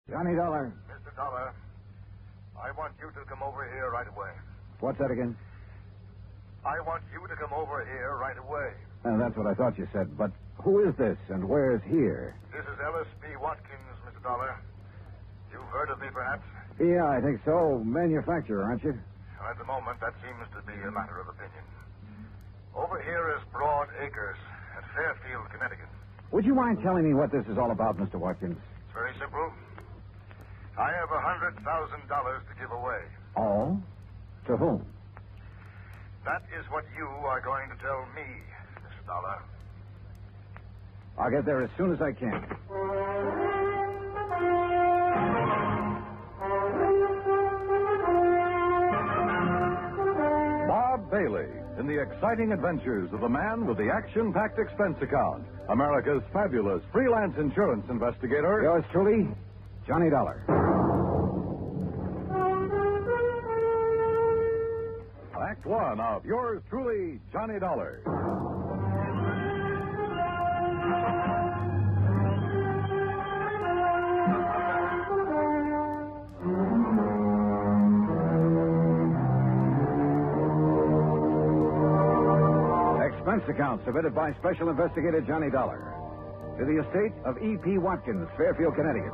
Johnny Dollar. Mr. Dollar, I want you to come over here right away. What's that again? I want you to come over here right away. That's what I thought you said. But who is this and where is here? This is Ellis P. Watkins, Mr. Dollar. You've heard of me, perhaps? Yeah, I think so. Manufacturer, aren't you? Well, at the moment, that seems to be a matter of opinion. Over here is Broad Acres at Fairfield, Connecticut. Would you mind telling me what this is all about, Mr. Watkins? It's very simple. I have $100,000 to give away. All? To whom? That is what you are going to tell me, Mr. Dollar. I'll get there as soon as I can. Bob Bailey in the exciting adventures of the man with the action-packed expense account, America's fabulous freelance insurance investigator. Yours truly, Johnny Dollar. Act one of yours truly, Johnny Dollar. Expense account submitted by Special Investigator Johnny Dollar to the estate of E.P. Watkins, Fairfield, Connecticut.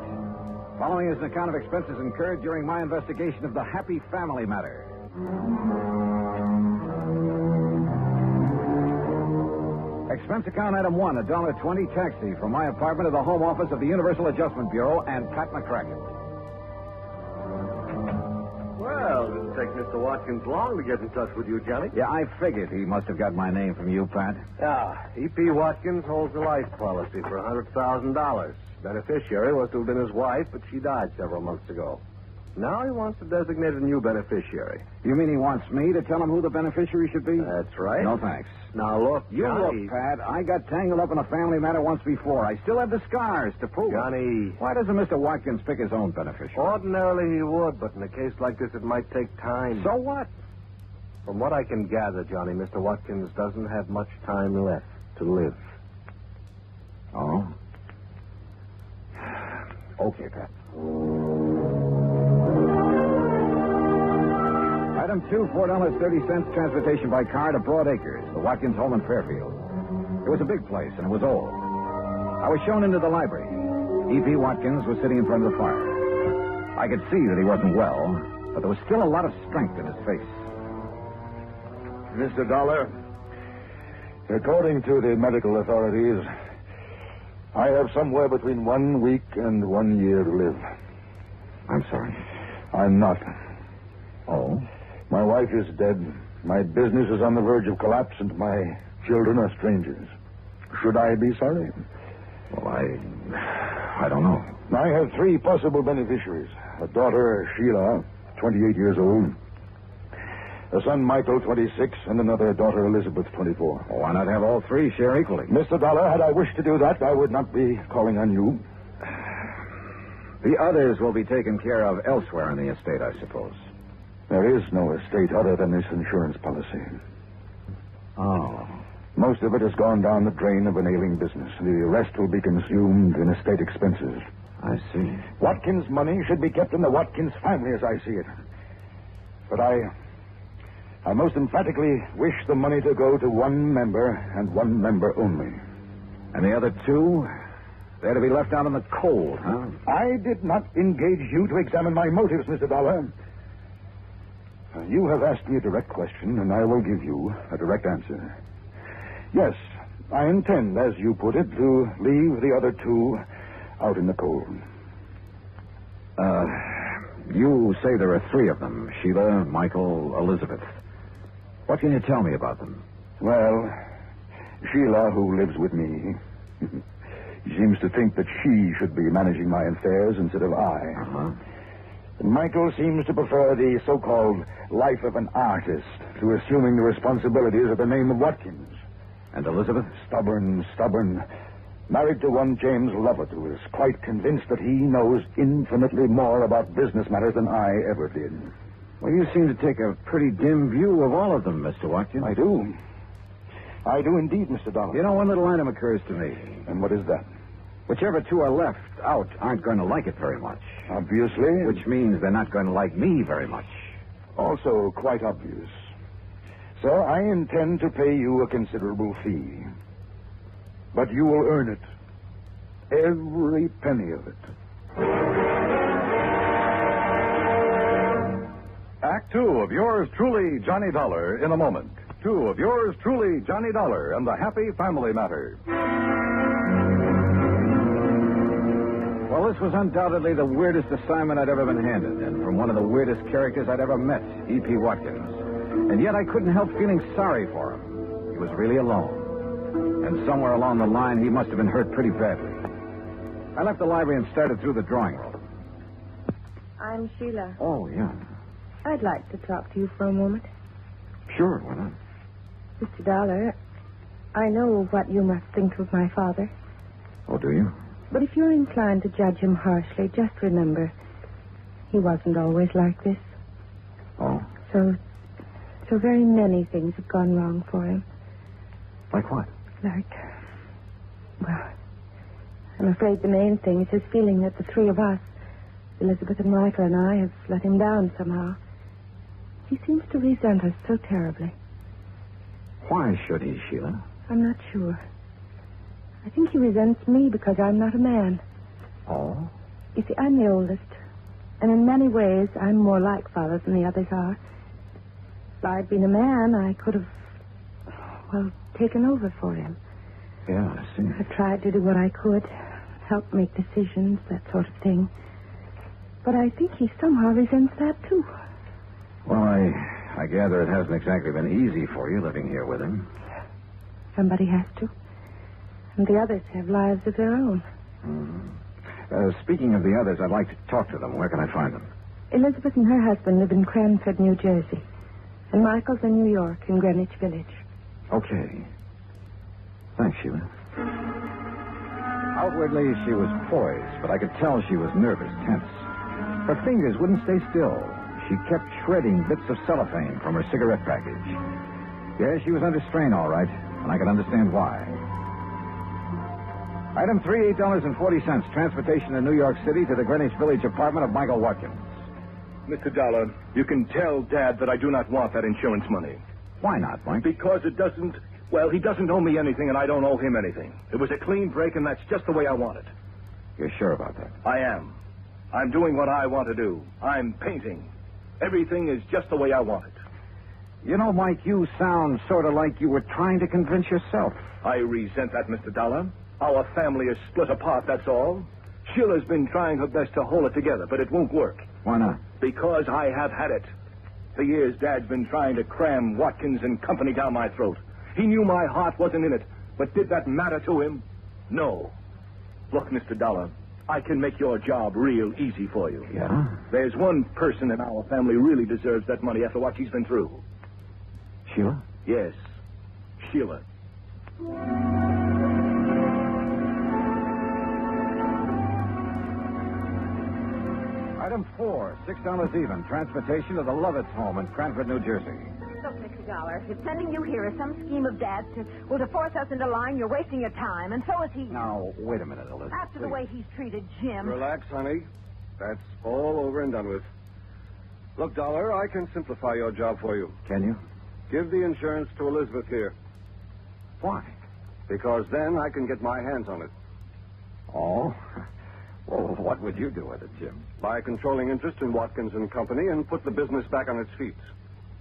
Following is an account of expenses incurred during my investigation of the Happy Family matter. Expense account item 1, $1.20 taxi from my apartment to the home office of the Universal Adjustment Bureau and Pat McCracken. Well, it didn't take Mr. Watkins long to get in touch with you, Johnny. Yeah, I figured he must have got my name from you, Pat. Yeah, E.P. Watkins holds a life policy for $100,000. Beneficiary was to have been his wife, but she died several months ago. Now he wants to designate a new beneficiary. You mean he wants me to tell him who the beneficiary should be? That's right. No, thanks. Now, look, You Johnny... look, Pat, I got tangled up in a family matter once before. I still have the scars to prove it. Johnny... Why doesn't Mr. Watkins pick his own beneficiary? Ordinarily he would, but in a case like this, it might take time. So what? From what I can gather, Johnny, Mr. Watkins doesn't have much time left to live. Oh? Okay, Pat. Item 2, $4.30 transportation by car to Broad Acres, the Watkins home in Fairfield. It was a big place, and it was old. I was shown into the library. E.P. Watkins was sitting in front of the fire. I could see that he wasn't well, but there was still a lot of strength in his face. Mr. Dollar, according to the medical authorities, I have somewhere between 1 week and 1 year to live. I'm sorry. I'm not. Oh? My wife is dead. My business is on the verge of collapse, and my children are strangers. Should I be sorry? Well, I don't know. I have 3 possible beneficiaries. A daughter, Sheila, 28 years old. A son, Michael, 26, and another daughter, Elizabeth, 24. Well, why not have all 3 share equally? Mr. Dollar, had I wished to do that, I would not be calling on you. The others will be taken care of elsewhere in the estate, I suppose. There is no estate other than this insurance policy. Oh. Most of it has gone down the drain of an ailing business. The rest will be consumed in estate expenses. I see. Watkins' money should be kept in the Watkins family as I see it. But I most emphatically wish the money to go to one member and one member only. And the other 2? They're to be left out in the cold, huh? I did not engage you to examine my motives, Mr. Dollar. You have asked me a direct question, and I will give you a direct answer. Yes, I intend, as you put it, to leave the other 2 out in the cold. You say there are 3 of them, Sheila, Michael, Elizabeth. What can you tell me about them? Well, Sheila, who lives with me, seems to think that she should be managing my affairs instead of I. Uh-huh. Michael seems to prefer the so-called life of an artist to assuming the responsibilities of the name of Watkins. And Elizabeth? Stubborn. Married to one James Lovett, who is quite convinced that he knows infinitely more about business matters than I ever did. Well, you seem to take a pretty dim view of all of them, Mr. Watkins. I do. I do indeed, Mr. Donald. You know, one little item occurs to me. And what is that? Whichever two are left out aren't going to like it very much. Obviously. Which means they're not going to like me very much. Also quite obvious. So I intend to pay you a considerable fee. But you will earn it. Every penny of it. Act two of yours truly, Johnny Dollar, in a moment. Two of yours truly, Johnny Dollar, and the Happy Family Matter. Well, this was undoubtedly the weirdest assignment I'd ever been handed, and from one of the weirdest characters I'd ever met, E.P. Watkins. And yet I couldn't help feeling sorry for him. He was really alone. And somewhere along the line, he must have been hurt pretty badly. I left the library and started through the drawing room. I'm Sheila. Oh, yeah. I'd like to talk to you for a moment. Sure, why not? Mr. Dollar, I know what you must think of my father. Oh, do you? But if you're inclined to judge him harshly, just remember, he wasn't always like this. Oh? So very many things have gone wrong for him. Like what? Well, I'm afraid the main thing is his feeling that the three of us, Elizabeth and Michael and I, have let him down somehow. He seems to resent us so terribly. Why should he, Sheila? I'm not sure. I think he resents me because I'm not a man. Oh? You see, I'm the oldest. And in many ways, I'm more like Father than the others are. If I'd been a man, I could have, taken over for him. Yeah, I see. I tried to do what I could, help make decisions, that sort of thing. But I think he somehow resents that, too. Well, I gather it hasn't exactly been easy for you living here with him. Somebody has to. And the others have lives of their own. Mm-hmm. Speaking of the others, I'd like to talk to them. Where can I find them? Elizabeth and her husband live in Cranford, New Jersey. And Michael's in New York, in Greenwich Village. Okay. Thanks, Sheila. Outwardly, she was poised, but I could tell she was nervous, tense. Her fingers wouldn't stay still. She kept shredding bits of cellophane from her cigarette package. Yeah, she was under strain, all right, and I could understand why. Item 3, $8.40. Transportation to New York City to the Greenwich Village apartment of Michael Watkins. Mr. Dollar, you can tell Dad that I do not want that insurance money. Why not, Mike? Because it doesn't... Well, he doesn't owe me anything, and I don't owe him anything. It was a clean break, and that's just the way I want it. You're sure about that? I am. I'm doing what I want to do. I'm painting. Everything is just the way I want it. You know, Mike, you sound sort of like you were trying to convince yourself. I resent that, Mr. Dollar. Our family is split apart, that's all. Sheila's been trying her best to hold it together, but it won't work. Why not? Because I have had it. For years, Dad's been trying to cram Watkins and company down my throat. He knew my heart wasn't in it, but did that matter to him? No. Look, Mr. Dollar, I can make your job real easy for you. Yeah? There's one person in our family really deserves that money after what she's been through. Sheila? Yes, Sheila. Item 4, $6 even. Transportation to the Lovett's home in Cranford, New Jersey. Look, Mr. Dollar, if sending you here is some scheme of Dad's to force us into line, you're wasting your time, and so is he. Now, wait a minute, Elizabeth. After the way he's treated Jim. Relax, honey. That's all over and done with. Look, Dollar, I can simplify your job for you. Can you? Give the insurance to Elizabeth here. Why? Because then I can get my hands on it. Oh? Well, what would you do with it, Jim? By controlling interest in Watkins and Company and put the business back on its feet.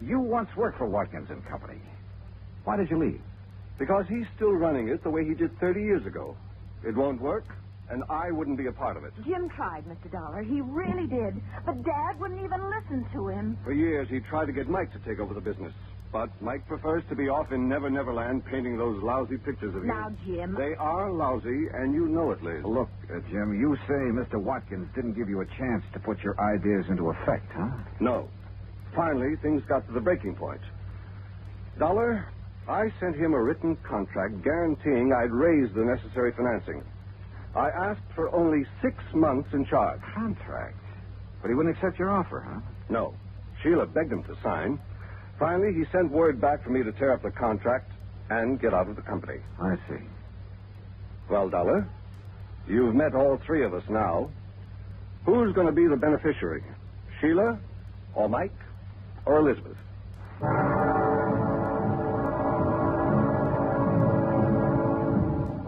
You once worked for Watkins and Company. Why did you leave? Because he's still running it the way he did 30 years ago. It won't work, and I wouldn't be a part of it. Jim tried, Mr. Dollar. He really did. But Dad wouldn't even listen to him. For years, he tried to get Mike to take over the business. But Mike prefers to be off in Never Never Land painting those lousy pictures of his. Now, Jim. They are lousy, and you know it, Liz. Look, Jim, you say Mr. Watkins didn't give you a chance to put your ideas into effect, huh? No. Finally, things got to the breaking point. Dollar, I sent him a written contract guaranteeing I'd raise the necessary financing. I asked for only 6 months in charge. Contract? But he wouldn't accept your offer, huh? No. Sheila begged him to sign. Finally, he sent word back for me to tear up the contract and get out of the company. I see. Well, Dollar, You've met all three of us now. Who's going to be the beneficiary? Sheila, or Mike, or Elizabeth?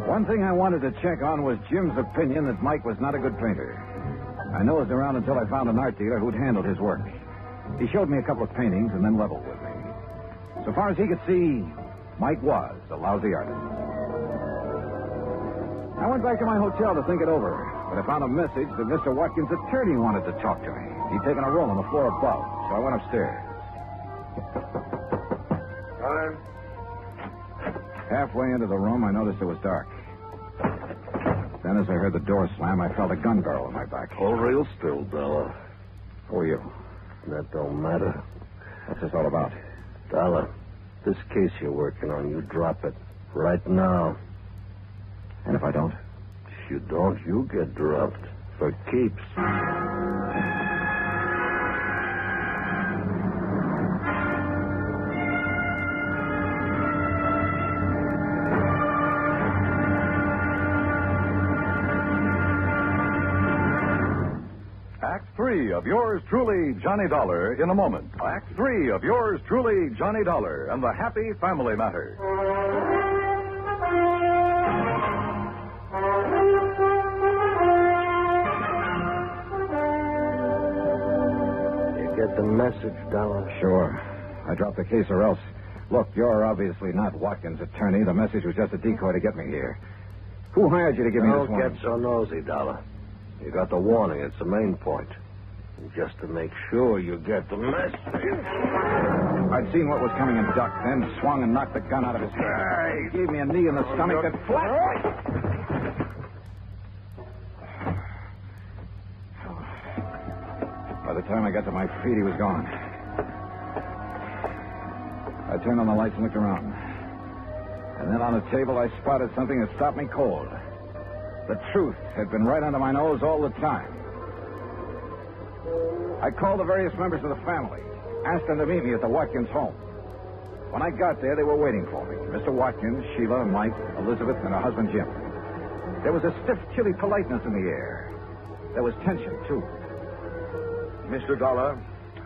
One thing I wanted to check on was Jim's opinion that Mike was not a good painter. I nosed around until I found an art dealer who'd handled his work. He showed me a couple of paintings and then leveled with me. So far as he could see, Mike was a lousy artist. I went back to my hotel to think it over, but I found a message that Mr. Watkins' attorney wanted to talk to me. He'd taken a room on the floor above, so I went upstairs. Time. Halfway into the room, I noticed it was dark. Then as I heard the door slam, I felt a gun barrel in my back. Hold real still, Dollar. Who are you? That don't matter. What's this all about? Dollar, this case you're working on, you drop it right now. And if I don't? If you don't, you get dropped for keeps. Act 3 of yours truly, Johnny Dollar, in a moment. Act 3 of yours truly, Johnny Dollar, and the Happy Family Matter. You get the message, Dollar? Sure. I dropped the case or else. Look, you're obviously not Watkins' attorney. The message was just a decoy to get me here. Who hired you to give me this Don't warning? get so nosy, Dollar. You got the warning. It's the main point. And just to make sure you get the message. I'd seen what was coming and ducked, then swung and knocked the gun out of his hand. He gave me a knee in the stomach that flat. By the time I got to my feet, he was gone. I turned on the lights and looked around. And then on the table, I spotted something that stopped me cold. The truth had been right under my nose all the time. I called the various members of the family, asked them to meet me at the Watkins home. When I got there, they were waiting for me. Mr. Watkins, Sheila, Mike, Elizabeth, and her husband, Jim. There was a stiff, chilly politeness in the air. There was tension, too. Mr. Dollar,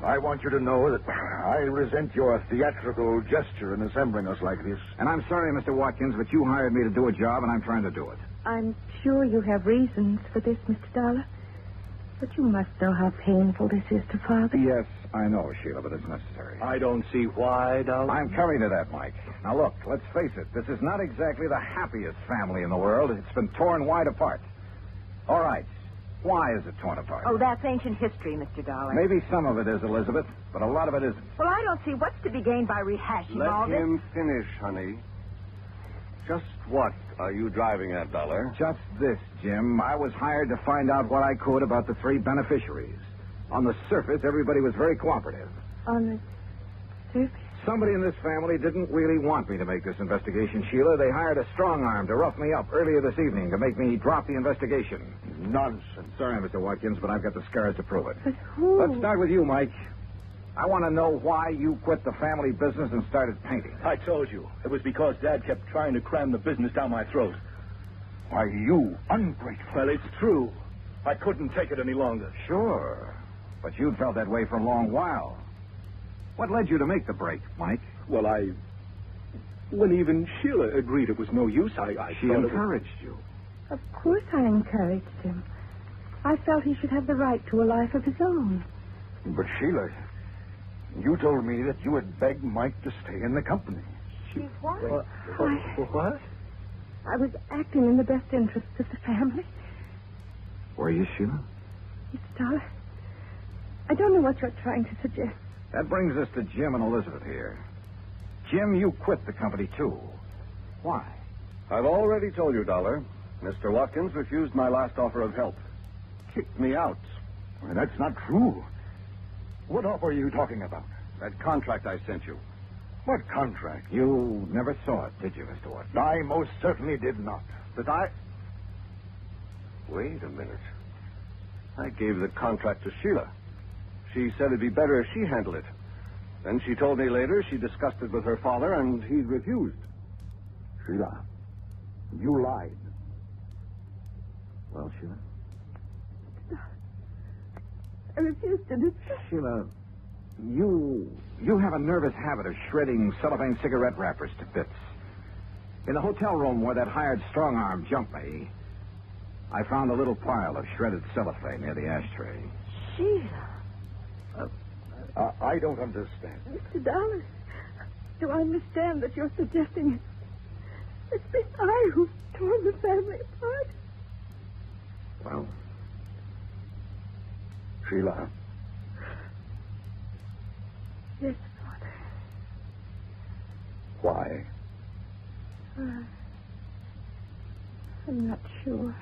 I want you to know that I resent your theatrical gesture in assembling us like this. And I'm sorry, Mr. Watkins, but you hired me to do a job, and I'm trying to do it. I'm sure you have reasons for this, Mr. Dollar. But you must know how painful this is to Father. Yes, I know, Sheila, but it's necessary. I don't see why, Dollar. I'm coming to that, Mike. Now, look, let's face it. This is not exactly the happiest family in the world. It's been torn wide apart. All right. Why is it torn apart? Oh, that's ancient history, Mr. Dollar. Maybe some of it is, Elizabeth, but a lot of it isn't. Well, I don't see what's to be gained by rehashing all Let this. him finish, honey. Just what are you driving at, Dollar? Just this, Jim. I was hired to find out what I could about the three beneficiaries. On the surface, everybody was very cooperative. On the surface? Somebody in this family didn't really want me to make this investigation, Sheila. They hired a strong arm to rough me up earlier this evening to make me drop the investigation. Nonsense. Sorry, Mr. Watkins, but I've got the scars to prove it. But who? Let's start with you, Mike. I want to know why you quit the family business and started painting. I told you. It was because Dad kept trying to cram the business down my throat. Why, you ungrateful. Well, it's true. I couldn't take it any longer. Sure, but you'd felt that way for a long while. What led you to make the break, Mike? Well, when even Sheila agreed it was no use, I She thought encouraged you. Of course I encouraged him. I felt he should have the right to a life of his own. But, Sheila, you told me that you had begged Mike to stay in the company. What? What? I was acting in the best interests of the family. Were you, Sheila? Mr. Dollar, I don't know what you're trying to suggest. That brings us to Jim and Elizabeth here. Jim, you quit the company, too. Why? I've already told you, Dollar. Mr. Watkins refused my last offer of help. Kicked me out. Well, that's not true. What offer are you talking about? That contract I sent you. What contract? You never saw it, did you, Mr. Watkins? I most certainly did not. But Wait a minute. I gave the contract to Sheila. She said it'd be better if she handled it. Then she told me later she discussed it with her father and he refused. Sheila, you lied. Well, Sheila? I refuse to do so. Sheila, you have a nervous habit of shredding cellophane cigarette wrappers to bits. In the hotel room where that hired strong arm jumped me, I found a little pile of shredded cellophane near the ashtray. Sheila. I don't understand. Mr. Dollar, do I understand that you're suggesting it's been I who's torn the family apart? Well, Sheila. Yes, Father. Why? I'm not sure.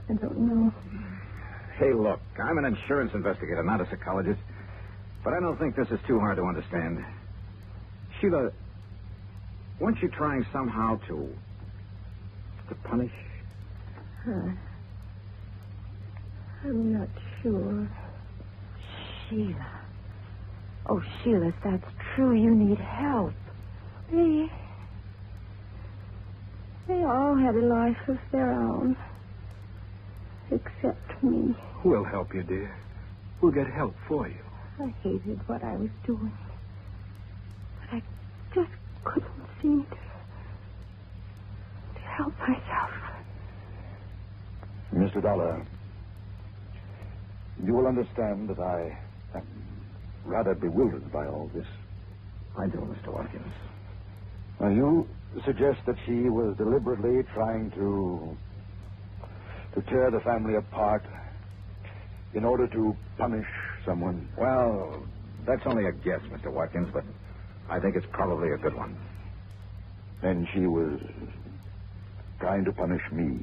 I don't know. hey, look, I'm an insurance investigator, not a psychologist, but I don't think this is too hard to understand. Sheila, weren't you trying somehow to punish? I'm not sure. Sheila. Oh, Sheila, if that's true, you need help. They all had a life of their own. Except me. We'll help you, dear. We'll get help for you. I hated what I was doing. But I just couldn't seem to help myself. Mr. Dollar, you will understand that I am rather bewildered by all this. I do, Mr. Watkins. Now, you suggest that she was deliberately trying to tear the family apart in order to punish someone. Well, that's only a guess, Mr. Watkins, but I think it's probably a good one. And she was trying to punish me.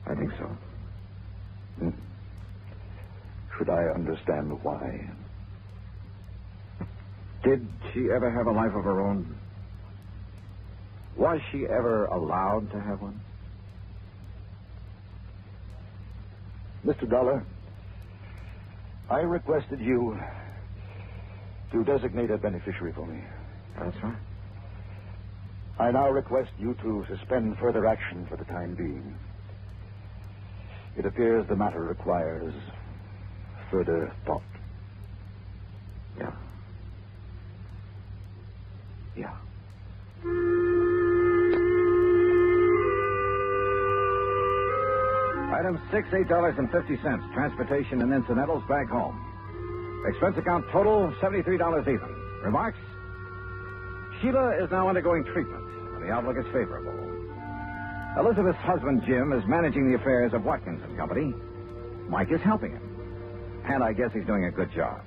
I think so. Should I understand why? Did she ever have a life of her own? Was she ever allowed to have one? Mr. Dollar, I requested you to designate a beneficiary for me. That's right. I now request you to suspend further action for the time being. It appears the matter requires further thought. Yeah. Yeah. Item 6, $8.50. Transportation and incidentals back home. Expense account total, $73 even. Remarks? Sheila is now undergoing treatment, and the outlook is favorable. Elizabeth's husband, Jim, is managing the affairs of Watkins and Company. Mike is helping him. And I guess he's doing a good job.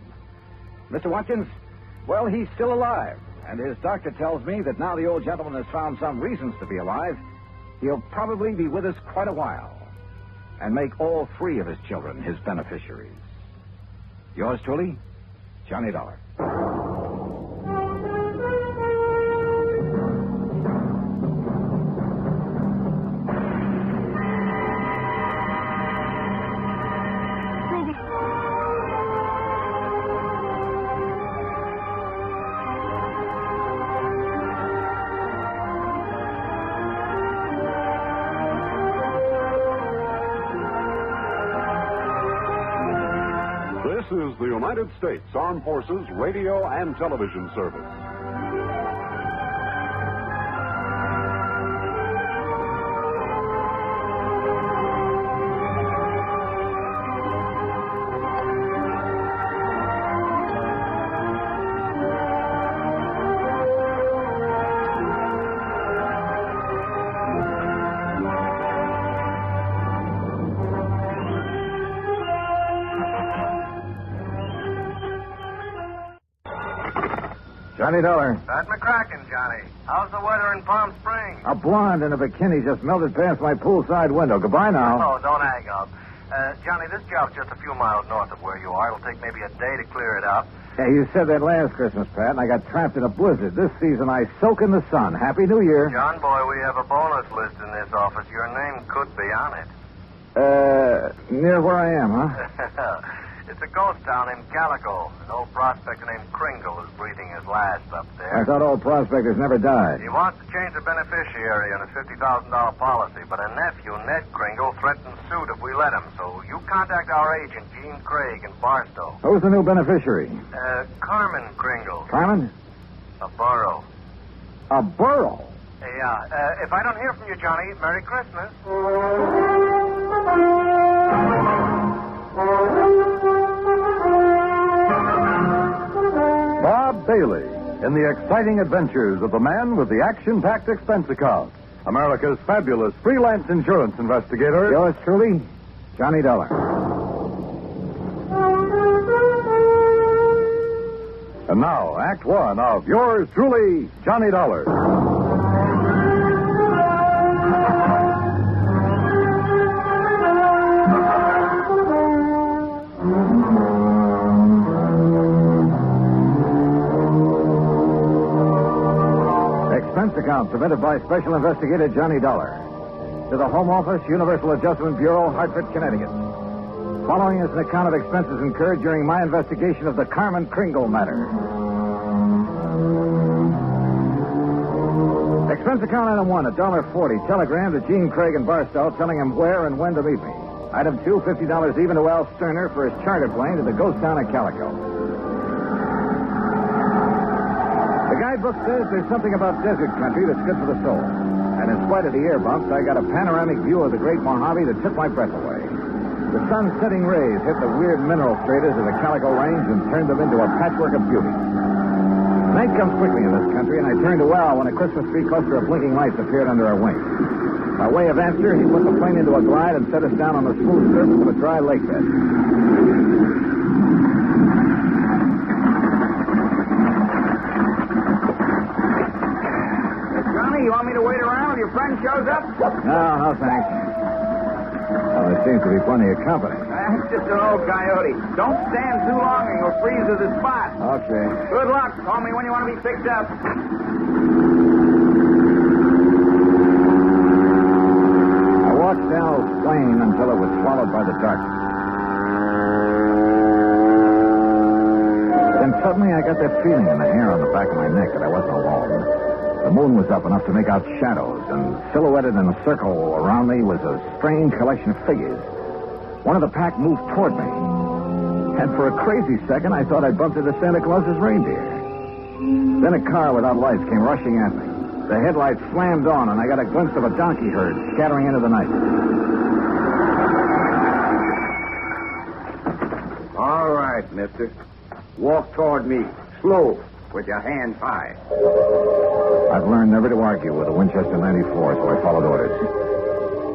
Mr. Watkins, well, he's still alive. And his doctor tells me that now the old gentleman has found some reasons to be alive, he'll probably be with us quite a while and make all 3 of his children his beneficiaries. Yours truly, Johnny Dollar. This is the United States Armed Forces Radio and Television Service. Johnny Dollar. Pat McCracken, Johnny. How's the weather in Palm Springs? A blonde in a bikini just melted past my poolside window. Goodbye now. Oh, don't hang up. Johnny, this job's just a few miles north of where you are. It'll take maybe a day to clear it up. Yeah, you said that last Christmas, Pat, and I got trapped in a blizzard. This season, I soak in the sun. Happy New Year. John, boy, we have a bonus list in this office. Your name could be on it. Near where I am, huh? It's a ghost town named Calico. An old prospector named Kringle is breathing his last up there. I thought old prospectors never died. He wants to change the beneficiary on a $50,000 policy, but a nephew, Ned Kringle, threatened suit if we let him. So you contact our agent, Gene Craig, in Barstow. Who's the new beneficiary? Carmen Kringle. Carmen? A borough. A borough? Yeah. If I don't hear from you, Johnny, Merry Christmas. Bob Bailey in the exciting adventures of the man with the action-packed expense account. America's fabulous freelance insurance investigator. Yours truly, Johnny Dollar. And now, Act One of yours truly, Johnny Dollar. Expense account submitted by Special Investigator Johnny Dollar to the Home Office, Universal Adjustment Bureau, Hartford, Connecticut. Following is an account of expenses incurred during my investigation of the Carmen Kringle matter. Expense account item 1, $1.40. Telegram to Gene Craig in Barstow telling him where and when to meet me. Item 2, $50 even to Al Sterner for his charter plane to the ghost town of Calico. The guidebook says there's something about desert country that's good for the soul. And in spite of the air bumps, I got a panoramic view of the Great Mojave that took my breath away. The sun's setting rays hit the weird mineral stratas of the Calico Range and turned them into a patchwork of beauty. Night comes quickly in this country, and I turned to Al when a Christmas tree cluster of blinking lights appeared under our wing. By way of answer, he put the plane into a glide and set us down on the smooth surface of a dry lake bed. Johnny, you want me to wait around till your friend shows up? No, thanks. Well, there seems to be plenty of company. That's just an old coyote. Don't stand too long and you'll freeze to the spot. Okay. Good luck. Call me when you want to be picked up. I watched Al's plane until it was swallowed by the darkness. Then suddenly I got that feeling in the hair on the back of my neck that I wasn't alone. The moon was up enough to make out shadows, and silhouetted in a circle around me was a strange collection of figures. One of the pack moved toward me, and for a crazy second, I thought I'd bumped into Santa Claus's reindeer. Then a car without lights came rushing at me. The headlights slammed on, and I got a glimpse of a donkey herd scattering into the night. All right, mister. Walk toward me. Slow, with your hands high. I've learned never to argue with a Winchester 94, so I followed orders.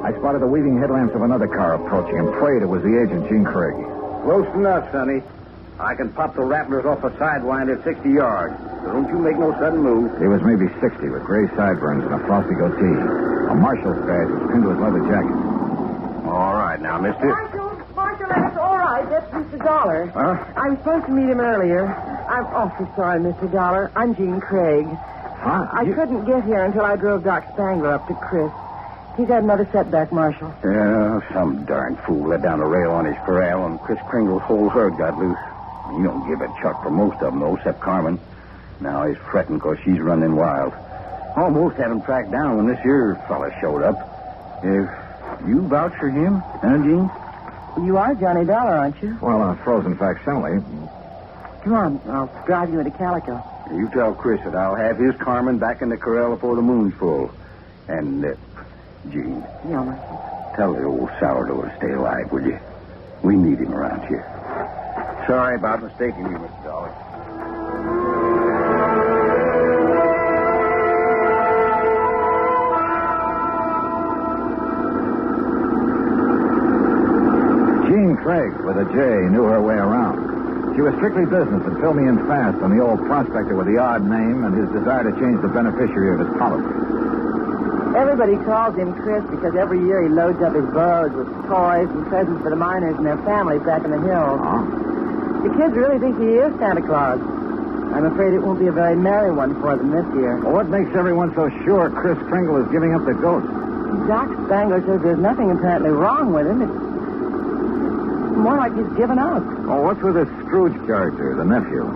I spotted the weaving headlamps of another car approaching and prayed it was the agent, Gene Craig. Close enough, Sonny. I can pop the rattlers off a sidewind at 60 yards. So don't you make no sudden move. He was maybe 60 with gray sideburns and a frosty goatee. A marshal's badge was pinned to his leather jacket. All right, now, mister. Marshal, that's all right. That's Mr. Dollar. Huh? I was supposed to meet him earlier. I'm awfully sorry, Mr. Dollar. I'm Gene Craig. Huh? I couldn't get here until I drove Doc Spangler up to Chris. He's had another setback, Marshal. Yeah, some darn fool let down a rail on his corral, and Chris Kringle's whole herd got loose. He don't give a chuck for most of them, though, except Carmen. Now he's fretting because she's running wild. Almost had him tracked down when this here fella showed up. If you vouch for him, huh, Gene? You are Johnny Dollar, aren't you? Well, a frozen facsimile. Come on, I'll drive you into Calico. You tell Chris that I'll have his Carmen back in the corral before the moon's full. And, Gene. Yeah, Marshal. Tell the old sourdough to stay alive, will you? We need him around here. Sorry about mistaking you, Mr. Dollar. Jean Craig, with a J, knew her way around. She was strictly business and filled me in fast on the old prospector with the odd name and his desire to change the beneficiary of his policy. Everybody calls him Chris because every year he loads up his burros with toys and presents for the miners and their families back in the hills. Oh? The kids really think he is Santa Claus. I'm afraid it won't be a very merry one for them this year. Well, what makes everyone so sure Chris Kringle is giving up the ghost? Doc Spangler says there's nothing apparently wrong with him. more like he's given up. Oh, what's with this Scrooge character, the nephew?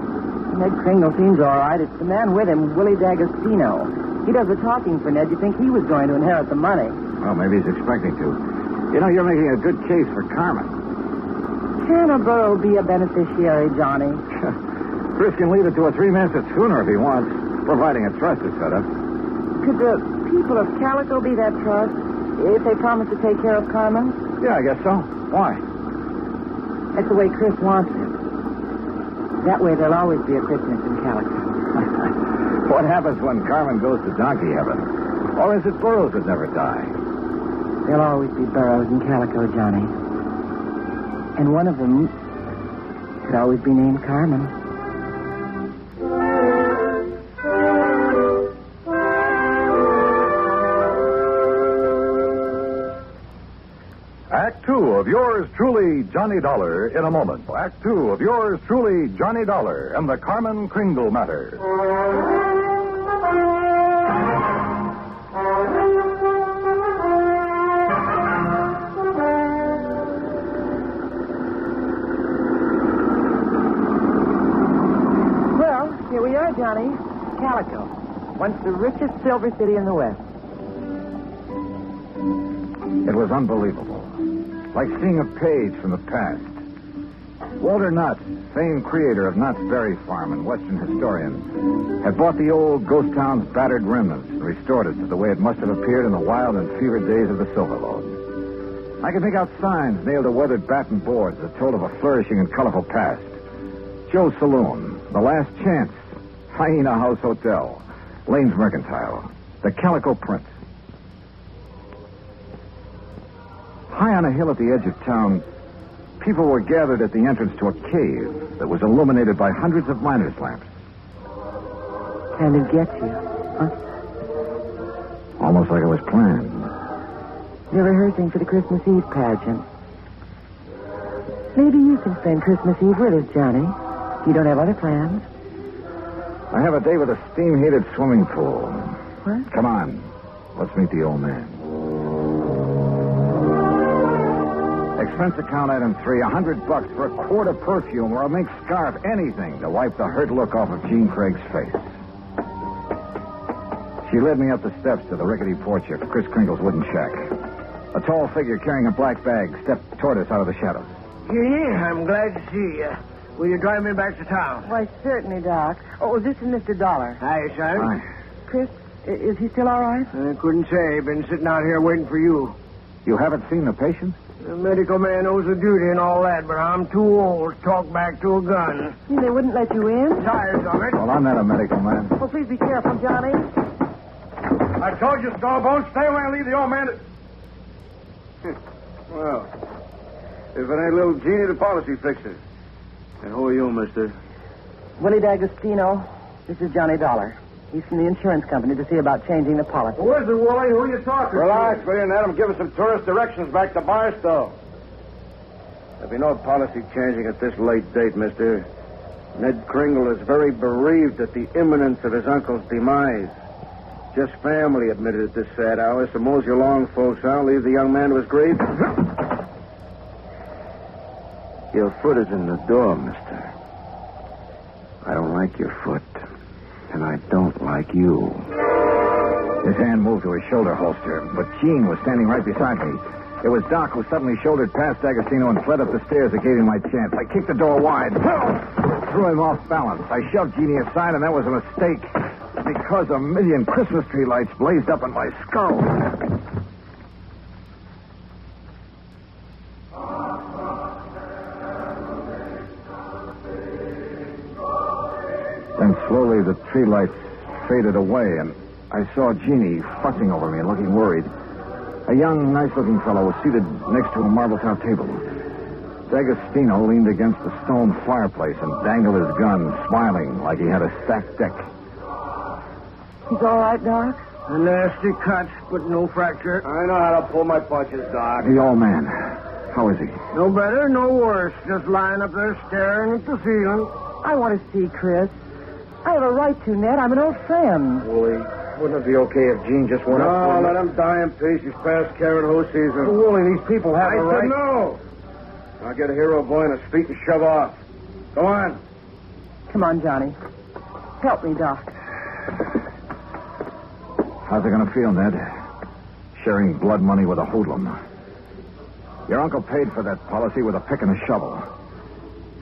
Ned Kringle seems all right. It's the man with him, Willie D'Agostino. He does the talking for Ned. You think he was going to inherit the money? Well, maybe he's expecting to. You know, you're making a good case for Carmen. Can a borough be a beneficiary, Johnny? Chris can leave it to a three-masted schooner if he wants, providing a trust is set up. Could the people of Calico be that trust if they promise to take care of Carmen? Yeah, I guess so. Why? That's the way Chris wants it. That way there'll always be a Christmas in Calico. What happens when Carmen goes to donkey heaven? Or is it burros that never die? There'll always be burros in Calico, Johnny. And one of them could always be named Carmen. Act two of yours truly, Johnny Dollar, in a moment. Act two of yours truly, Johnny Dollar, and the Carmen Kringle matter. Well, here we are, Johnny. Calico. Once the richest silver city in the West. It was unbelievable. Like seeing a page from the past. Walter Knott, famed creator of Knott's Berry Farm and Western historian, had bought the old ghost town's battered remnants and restored it to the way it must have appeared in the wild and fevered days of the Silver Lode. I could make out signs nailed to weathered batten boards that told of a flourishing and colorful past. Joe's Saloon, The Last Chance, Hyena House Hotel, Lane's Mercantile, the Calico Print. High on a hill at the edge of town, people were gathered at the entrance to a cave that was illuminated by hundreds of miners' lamps. And it gets you, huh? Almost like it was planned. They're rehearsing for the Christmas Eve pageant. Maybe you can spend Christmas Eve with us, Johnny. You don't have other plans? I have a day with a steam-heated swimming pool. What? Come on. Let's meet the old man. Expense account item 3, $100 for a quart of perfume or a mink scarf, anything to wipe the hurt look off of Jean Craig's face. She led me up the steps to the rickety porch of Chris Kringle's wooden shack. A tall figure carrying a black bag stepped toward us out of the shadows. Yeah, I'm glad to see you. Will you drive me back to town? Why, certainly, Doc. Oh, this is Mr. Dollar. Hi, son. Hi. Chris, is he still all right? I couldn't say. Been sitting out here waiting for you. You haven't seen the patient? The medical man owes a duty and all that, but I'm too old to talk back to a gun. They wouldn't let you in? Tired of it. Well, I'm not a medical man. Oh, please be careful, Johnny. I told you, Stallbone, stay away and leave the old man. Well, if it ain't little Jeannie, the policy fixer. And who are you, mister? Willie D'Agostino. This is Johnny Dollar. He's from the insurance company to see about changing the policy. Who is it, Wally? Who are you talking Relax, will you, and let him give us some tourist directions back to Barstow. There'll be no policy changing at this late date, mister. Ned Kringle is very bereaved at the imminence of his uncle's demise. Just family admitted at this sad hour, so mosey along, folks. I'll leave the young man to his grave. Your foot is in the door, mister. I don't like your foot. And I don't like you. His hand moved to his shoulder holster, but Jean was standing right beside me. It was Doc who suddenly shouldered past D'Agostino and fled up the stairs that gave him my chance. I kicked the door wide, threw him off balance. I shoved Jeannie aside, and that was a mistake because a million Christmas tree lights blazed up in my skull. Then slowly the tree lights faded away, and I saw Jeannie fussing over me and looking worried. A young, nice-looking fellow was seated next to a marble-top table. D'Agostino leaned against the stone fireplace and dangled his gun, smiling like he had a stacked deck. He's all right, Doc? A nasty cut, but no fracture. I know how to pull my punches, Doc. The old man. How is he? No better, no worse. Just lying up there staring at the ceiling. I want to see Chris. I have a right to, Ned. I'm an old friend. Wooly, wouldn't it be okay if Jean just went up? No, let him die in peace. He's past carrot hoe season. Wooly, these people have a right. I said no. I'll get a hero boy on his feet and shove off. Go on. Come on, Johnny. Help me, Doc. How's it going to feel, Ned? Sharing blood money with a hoodlum. Your uncle paid for that policy with a pick and a shovel.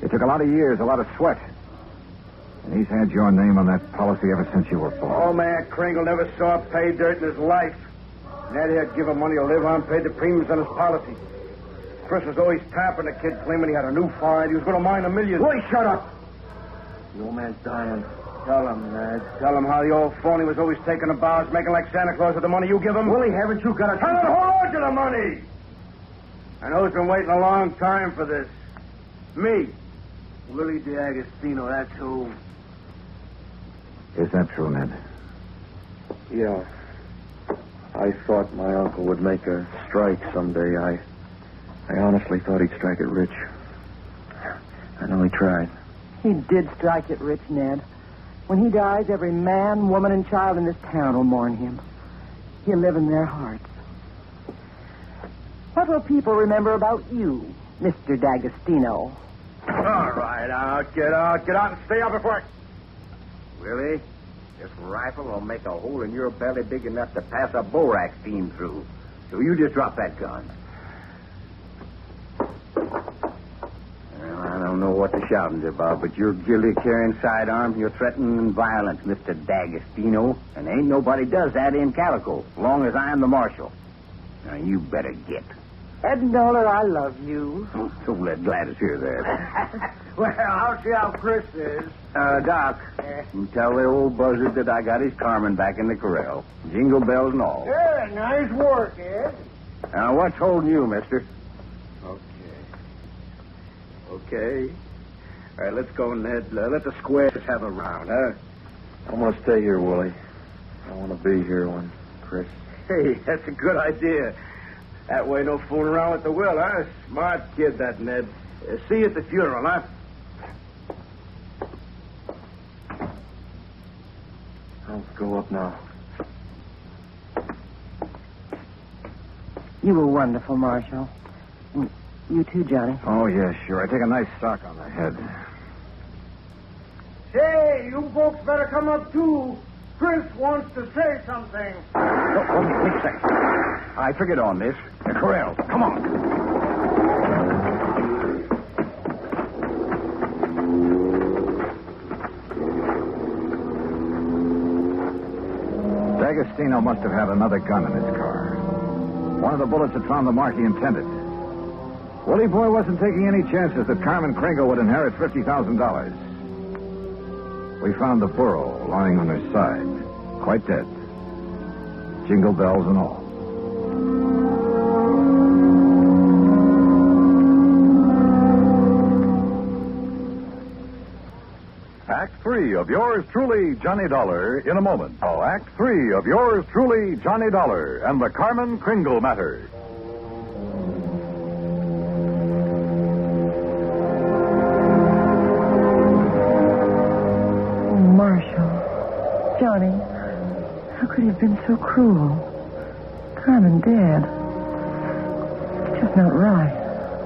It took a lot of years, a lot of sweat. And he's had your name on that policy ever since you were born. Old man Kringle never saw pay dirt in his life. Ned had given money to live on, paid the premiums on his policy. Chris was always tapping the kid, claiming he had a new find. He was going to mine $1 million. Willie, shut up! The old man's dying. Tell him, Ned. Tell him how the old phony was always taking the bows, making like Santa Claus with the money you give him. Willie, haven't you got a... Tell him to hold on to the money! I know he's been waiting a long time for this. Me. Willie D'Agostino, that's who. Is that true, Ned? Yeah. I thought my uncle would make a strike someday. I honestly thought he'd strike it rich. I know he tried. He did strike it rich, Ned. When he dies, every man, woman, and child in this town will mourn him. He'll live in their hearts. What will people remember about you, Mr. D'Agostino? All right, get out and stay out before I... Willie, this rifle will make a hole in your belly big enough to pass a borax beam through. So you just drop that gun. Well, I don't know what the shouting's about, but you're guilty of carrying sidearms. You're threatening violence, Mr. D'Agostino. And ain't nobody does that in Calico, as long as I'm the marshal. Now, you better get. Ed Noller, I love you. So let Gladys hear that. Well, I'll see how Chris is. Doc, you tell the old buzzard that I got his Carmen back in the corral. Jingle bells and all. Yeah, nice work, Ed. Now, what's holding you, mister? Okay. All right, let's go, Ned. Let the squares have a round, huh? I'm going to stay here, Willie. I want to be here when Chris... Hey, that's a good idea. That way, no fooling around with the will, huh? Smart kid, that Ned. See you at the funeral, huh? I'll go up now. You were wonderful, Marshal. You too, Johnny. Oh, yeah, sure. I take a nice sock on the head. Say, you folks better come up, too. Chris wants to say something. Wait a second. I figured on this. The corral. Come on. D'Agostino must have had another gun in his car. One of the bullets had found the mark he intended. Willie Boy wasn't taking any chances that Carmen Kringle would inherit $50,000. We found the burro lying on her side, quite dead. Jingle bells and all. Act 3 of yours truly, Johnny Dollar, in a moment. Oh, Act 3 of yours truly, Johnny Dollar, and the Carmen Kringle matter. Johnny, how could he have been so cruel? Carmen dead. It's just not right.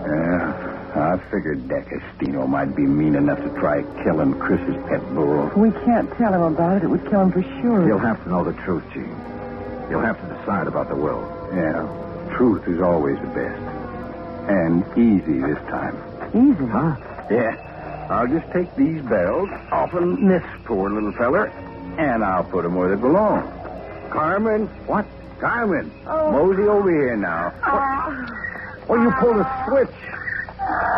Yeah, I figured D'Agostino might be mean enough to try killing Chris's pet bull. We can't tell him about it. It would kill him for sure. He'll have to know the truth, Gene. He'll have to decide about the will. Yeah, truth is always the best. And easy this time. Easy? Huh? Yeah. I'll just take these bells off of this poor little feller, and I'll put them where they belong. Carmen? What? Carmen. Oh. Mosey over here now. Well, you pulled a switch.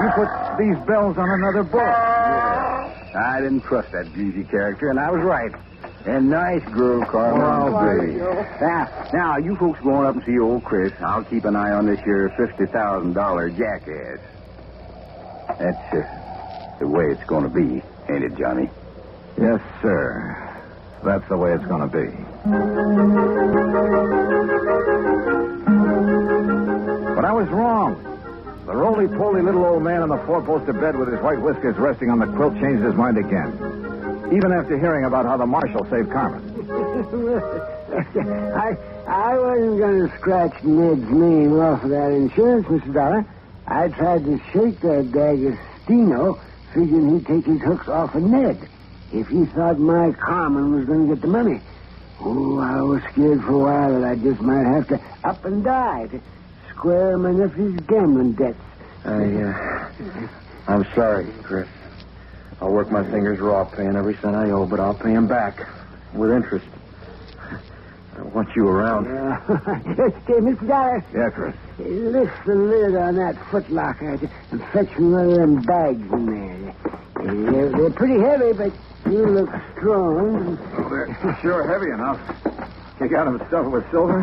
You put these bells on another book. Yeah. I didn't trust that greasy character, and I was right. And nice girl, Carmen. Now, you folks going up and see old Chris. I'll keep an eye on this here $50,000 jackass. That's the way it's going to be, ain't it, Johnny? Yes, sir. That's the way it's going to be. But I was wrong. The roly-poly little old man on the four-poster bed with his white whiskers resting on the quilt changed his mind again. Even after hearing about how the marshal saved Carmen. I wasn't going to scratch Ned's name off of that insurance, Mr. Dollar. I tried to shake that D'Agostino, figuring he'd take his hooks off of Ned if he thought my Carmen was going to get the money. Oh, I was scared for a while that I just might have to up and die to square my nephew's gambling debts. I'm sorry, Chris. I'll work my fingers raw paying every cent I owe, but I'll pay him back with interest. I want you around. Hey, Mr. Dollar. Yeah, Chris. Lift the lid on that footlocker and fetch me one of them bags in there. They're pretty heavy, but you look strong. Well, they're sure heavy enough. You got them stuffed with silver?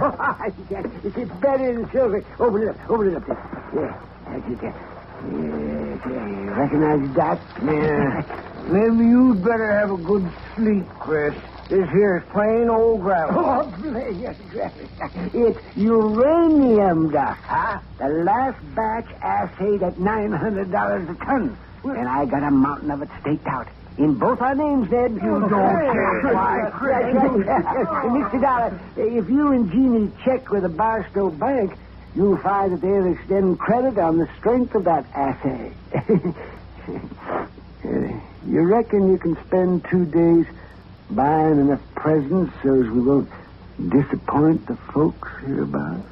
It's better than silver. Open it up there. Yeah, that's it there. Yeah, recognize that? Yeah. Maybe you'd better have a good sleep, Chris. This here is plain old gravel. Oh, it's uranium, Doc. Huh? The last batch assayed at $900 a ton. And I got a mountain of it staked out. In both our names, Ned. You don't care why, Chris. Mr. Dollar, if you and Jeannie check with the Barstow Bank, you'll find that they'll extend credit on the strength of that assay. You reckon you can spend 2 days buying enough presents so as we won't disappoint the folks hereabouts?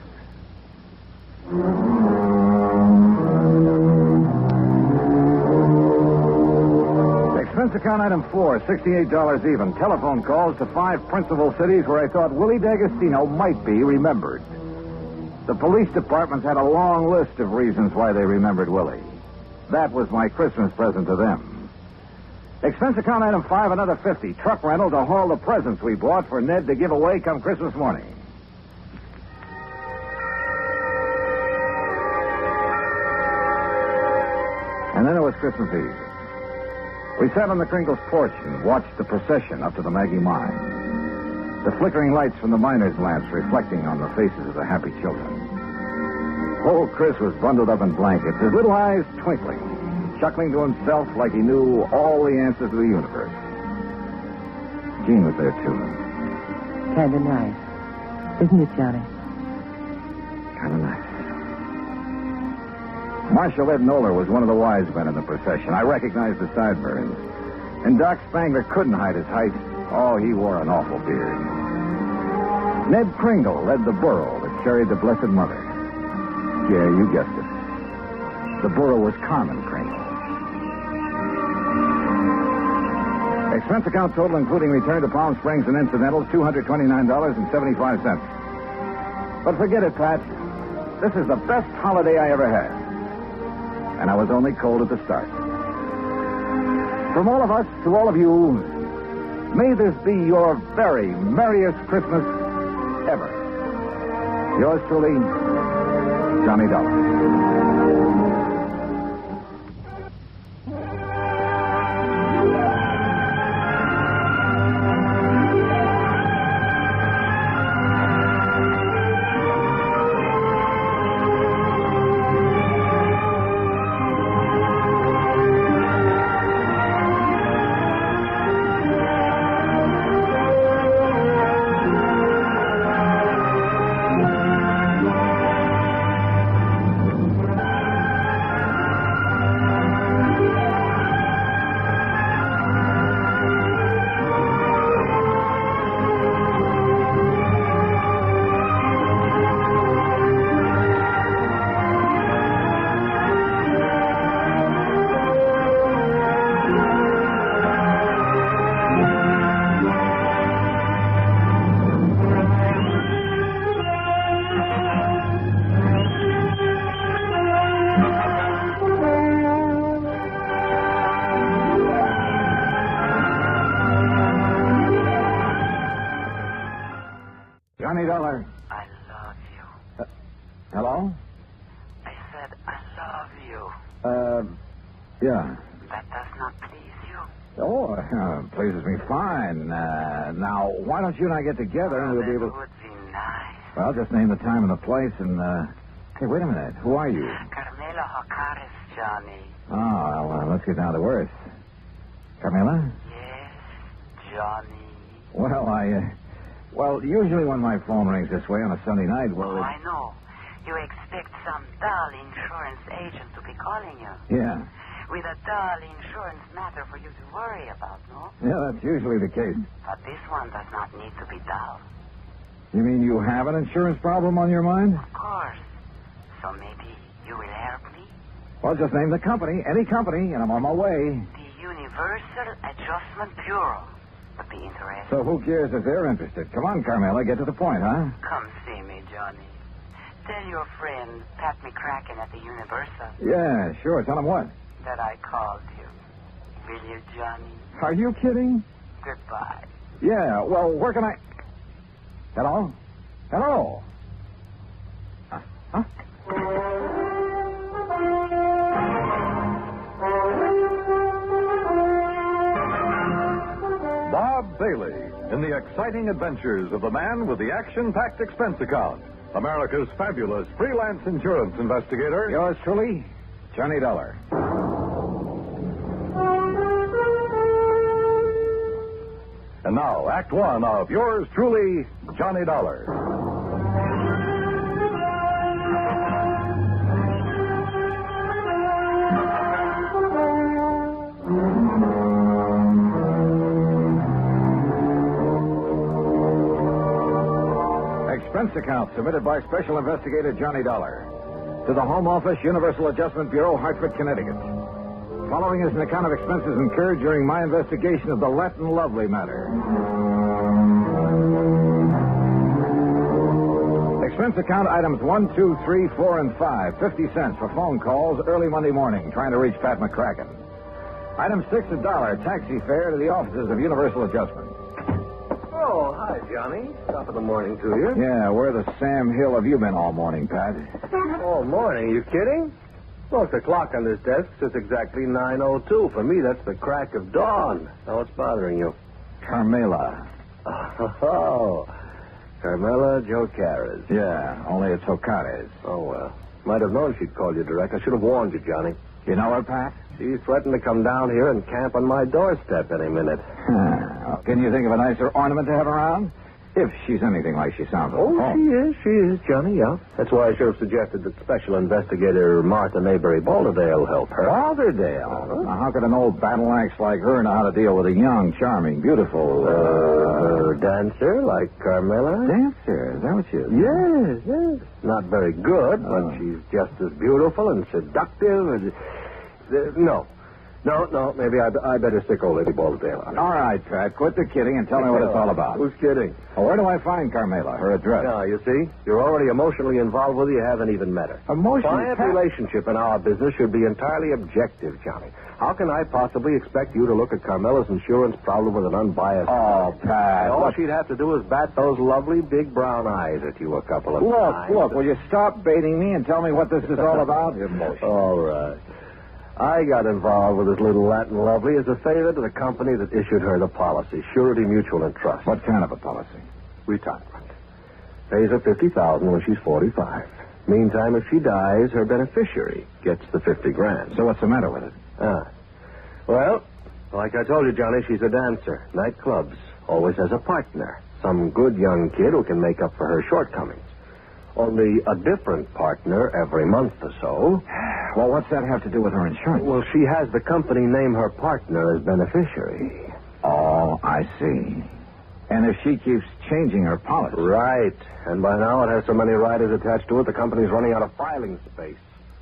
Expense account item 4, $68 even. Telephone calls to 5 principal cities where I thought Willie D'Agostino might be remembered. The police departments had a long list of reasons why they remembered Willie. That was my Christmas present to them. Expense account item 5, another 50. Truck rental to haul the presents we bought for Ned to give away come Christmas morning. And then it was Christmas Eve. We sat on the Kringles' porch and watched the procession up to the Maggie mine. The flickering lights from the miners' lamps reflecting on the faces of the happy children. Old Chris was bundled up in blankets, his little eyes twinkling, chuckling to himself like he knew all the answers to the universe. Jean was there, too. Kind of nice. Isn't it, Johnny? Kind of nice. Marshal Ed Noller was one of the wise men in the procession. I recognized the sideburns. And Doc Spangler couldn't hide his height. Oh, he wore an awful beard. Ned Kringle led the burro that carried the Blessed Mother. Yeah, you guessed it. The burro was Carmen Kringle. Expense account total, including return to Palm Springs and incidentals, $229.75. But forget it, Pat. This is the best holiday I ever had. And I was only cold at the start. From all of us to all of you, may this be your very merriest Christmas ever. Yours truly, Johnny Dollar. Johnny Dollar. I love you. Hello? I said I love you. Yeah. That does not please you. Oh, pleases me fine. Now, why don't you and I get together and we'll be able... That would be nice. Well, just name the time and the place and, Hey, wait a minute. Who are you? Carmela Hocaris, Johnny. Oh, well, let's get down to earth. Carmela? Yes, Johnny. Well, Well, usually when my phone rings this way on a Sunday night, well... Oh, I know. You expect some dull insurance agent to be calling you. Yeah. With a dull insurance matter for you to worry about, no? Yeah, that's usually the case. But this one does not need to be dull. You mean you have an insurance problem on your mind? Of course. So maybe you will help me? Well, just name the company, any company, and I'm on my way. The Universal Adjustment Bureau would be interested. So who cares if they're interested? Come on, Carmela, get to the point, huh? Come see me, Johnny. Tell your friend, Pat McCracken at the Universal. Yeah, sure. Tell him what? That I called you. Will you, Johnny? Are you kidding? Goodbye. Yeah, well, where can I... Hello? Hello? Huh? Bob Bailey in the exciting adventures of the man with the action-packed expense account. America's fabulous freelance insurance investigator. Yours truly, Johnny Dollar. And now, Act One of yours truly, Johnny Dollar. Expense account submitted by Special Investigator Johnny Dollar to the Home Office, Universal Adjustment Bureau, Hartford, Connecticut. Following is an account of expenses incurred during my investigation of the Latin Lovely matter. Expense account items 1, 2, 3, 4, and 5, 50 cents for phone calls early Monday morning trying to reach Pat McCracken. Item 6, $1, taxi fare to the offices of Universal Adjustment. Oh, hi, Johnny. Top of the morning to you. Yeah, where the Sam Hill have you been all morning, Pat? All morning? You kidding? Look, the clock on this desk says exactly 9:02. For me, that's the crack of dawn. Now, what's bothering you? Carmela. Oh, Carmela Jocares. Yeah, only it's Jocares. Oh, well. Might have known she'd call you direct. I should have warned you, Johnny. You know her, Pat? She threatened to come down here and camp on my doorstep any minute. Can you think of a nicer ornament to have around? If she's anything like she sounds on the phone. She is, Johnny, yeah. That's why I should have suggested that Special Investigator Martha Mayberry Balderdale help her. Balderdale? Now, how could an old battle axe like her know how to deal with a young, charming, beautiful... dancer like Carmela? Dancer? Is that what she is? Yes. Not very good, but she's just as beautiful and seductive and... No, maybe I better stick old Lady Balderdale on. All right, Pat, quit the kidding and tell me what it's all about. Who's kidding? Well, where do I find Carmela? Her address? Now, you see, you're already emotionally involved with her. You haven't even met her. Emotionally? Client relationship in our business should be entirely objective, Johnny. How can I possibly expect you to look at Carmela's insurance problem with an unbiased eye? Oh, Pat. All she'd have to do is bat those lovely big brown eyes at you a couple of times. Look, will you stop baiting me and tell me what this is all about? All right. I got involved with this little Latin Lovely as a favor to the company that issued her the policy, Surety Mutual and Trust. What kind of a policy? Retirement. Pays her $50,000 when she's 45. Meantime, if she dies, her beneficiary gets the $50,000. So what's the matter with it? Well, like I told you, Johnny, she's a dancer. Nightclubs. Always has a partner. Some good young kid who can make up for her shortcomings. Only a different partner every month or so. Well, what's that have to do with her insurance? Well, she has the company name her partner as beneficiary. Oh, I see. And if she keeps changing her policy... Right. And by now it has so many riders attached to it, the company's running out of filing space.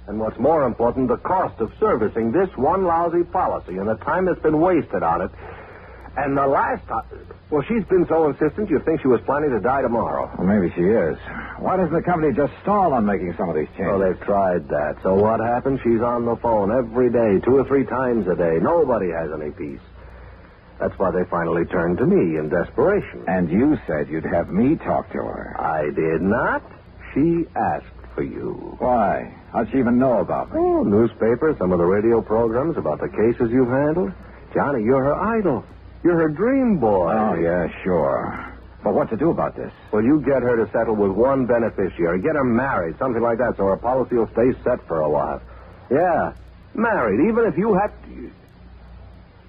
And what's more important, the cost of servicing this one lousy policy and the time that's been wasted on it. And the last time... Well, she's been so insistent you'd think she was planning to die tomorrow. Well, maybe she is. Why doesn't the company just stall on making some of these changes? Well, they've tried that. So what happens? She's on the phone every day, 2 or 3 times a day. Nobody has any peace. That's why they finally turned to me in desperation. And you said you'd have me talk to her. I did not. She asked for you. Why? How'd she even know about me? Oh, newspapers, some of the radio programs about the cases you've handled. Johnny, you're her idol. You're her dream boy. Oh, yeah, sure. But what to do about this? Well, you get her to settle with one beneficiary. Get her married, something like that, so her policy will stay set for a while. Yeah, married, even if you had to...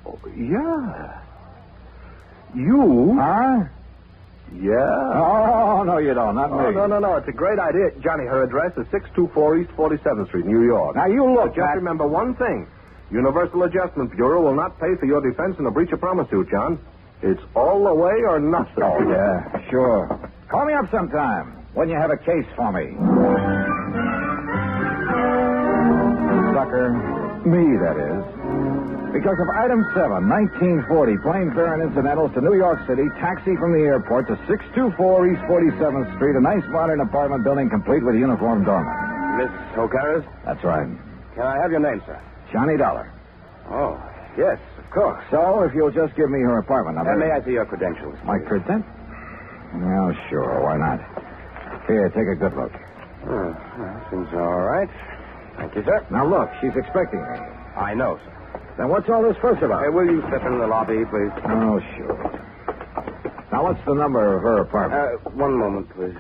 Oh, yeah. You... Huh? Yeah? Oh, no, you don't. Not me. No. It's a great idea. Johnny, her address is 624 East 47th Street, New York. Now, you look, But just remember one thing. Universal Adjustment Bureau will not pay for your defense in a breach of promise suit, John. It's all the way or nothing. Oh, yeah, sure. Call me up sometime when you have a case for me. Sucker. Me, that is. Because of item 7, 1940, plane fare and incidentals to New York City, taxi from the airport to 624 East 47th Street, a nice modern apartment building complete with uniformed doorman. Miss O'Carroll? That's right. Can I have your name, sir? Johnny Dollar. Oh, yes, of course. So, if you'll just give me her apartment number. And may I see your credentials? My credentials? Well, sure, why not? Here, take a good look. Well, seems all right. Thank you, sir. Now, look, she's expecting me. I know, sir. Then what's all this fuss about? Hey, will you step into the lobby, please? Oh, sure. Now, what's the number of her apartment? One moment, please.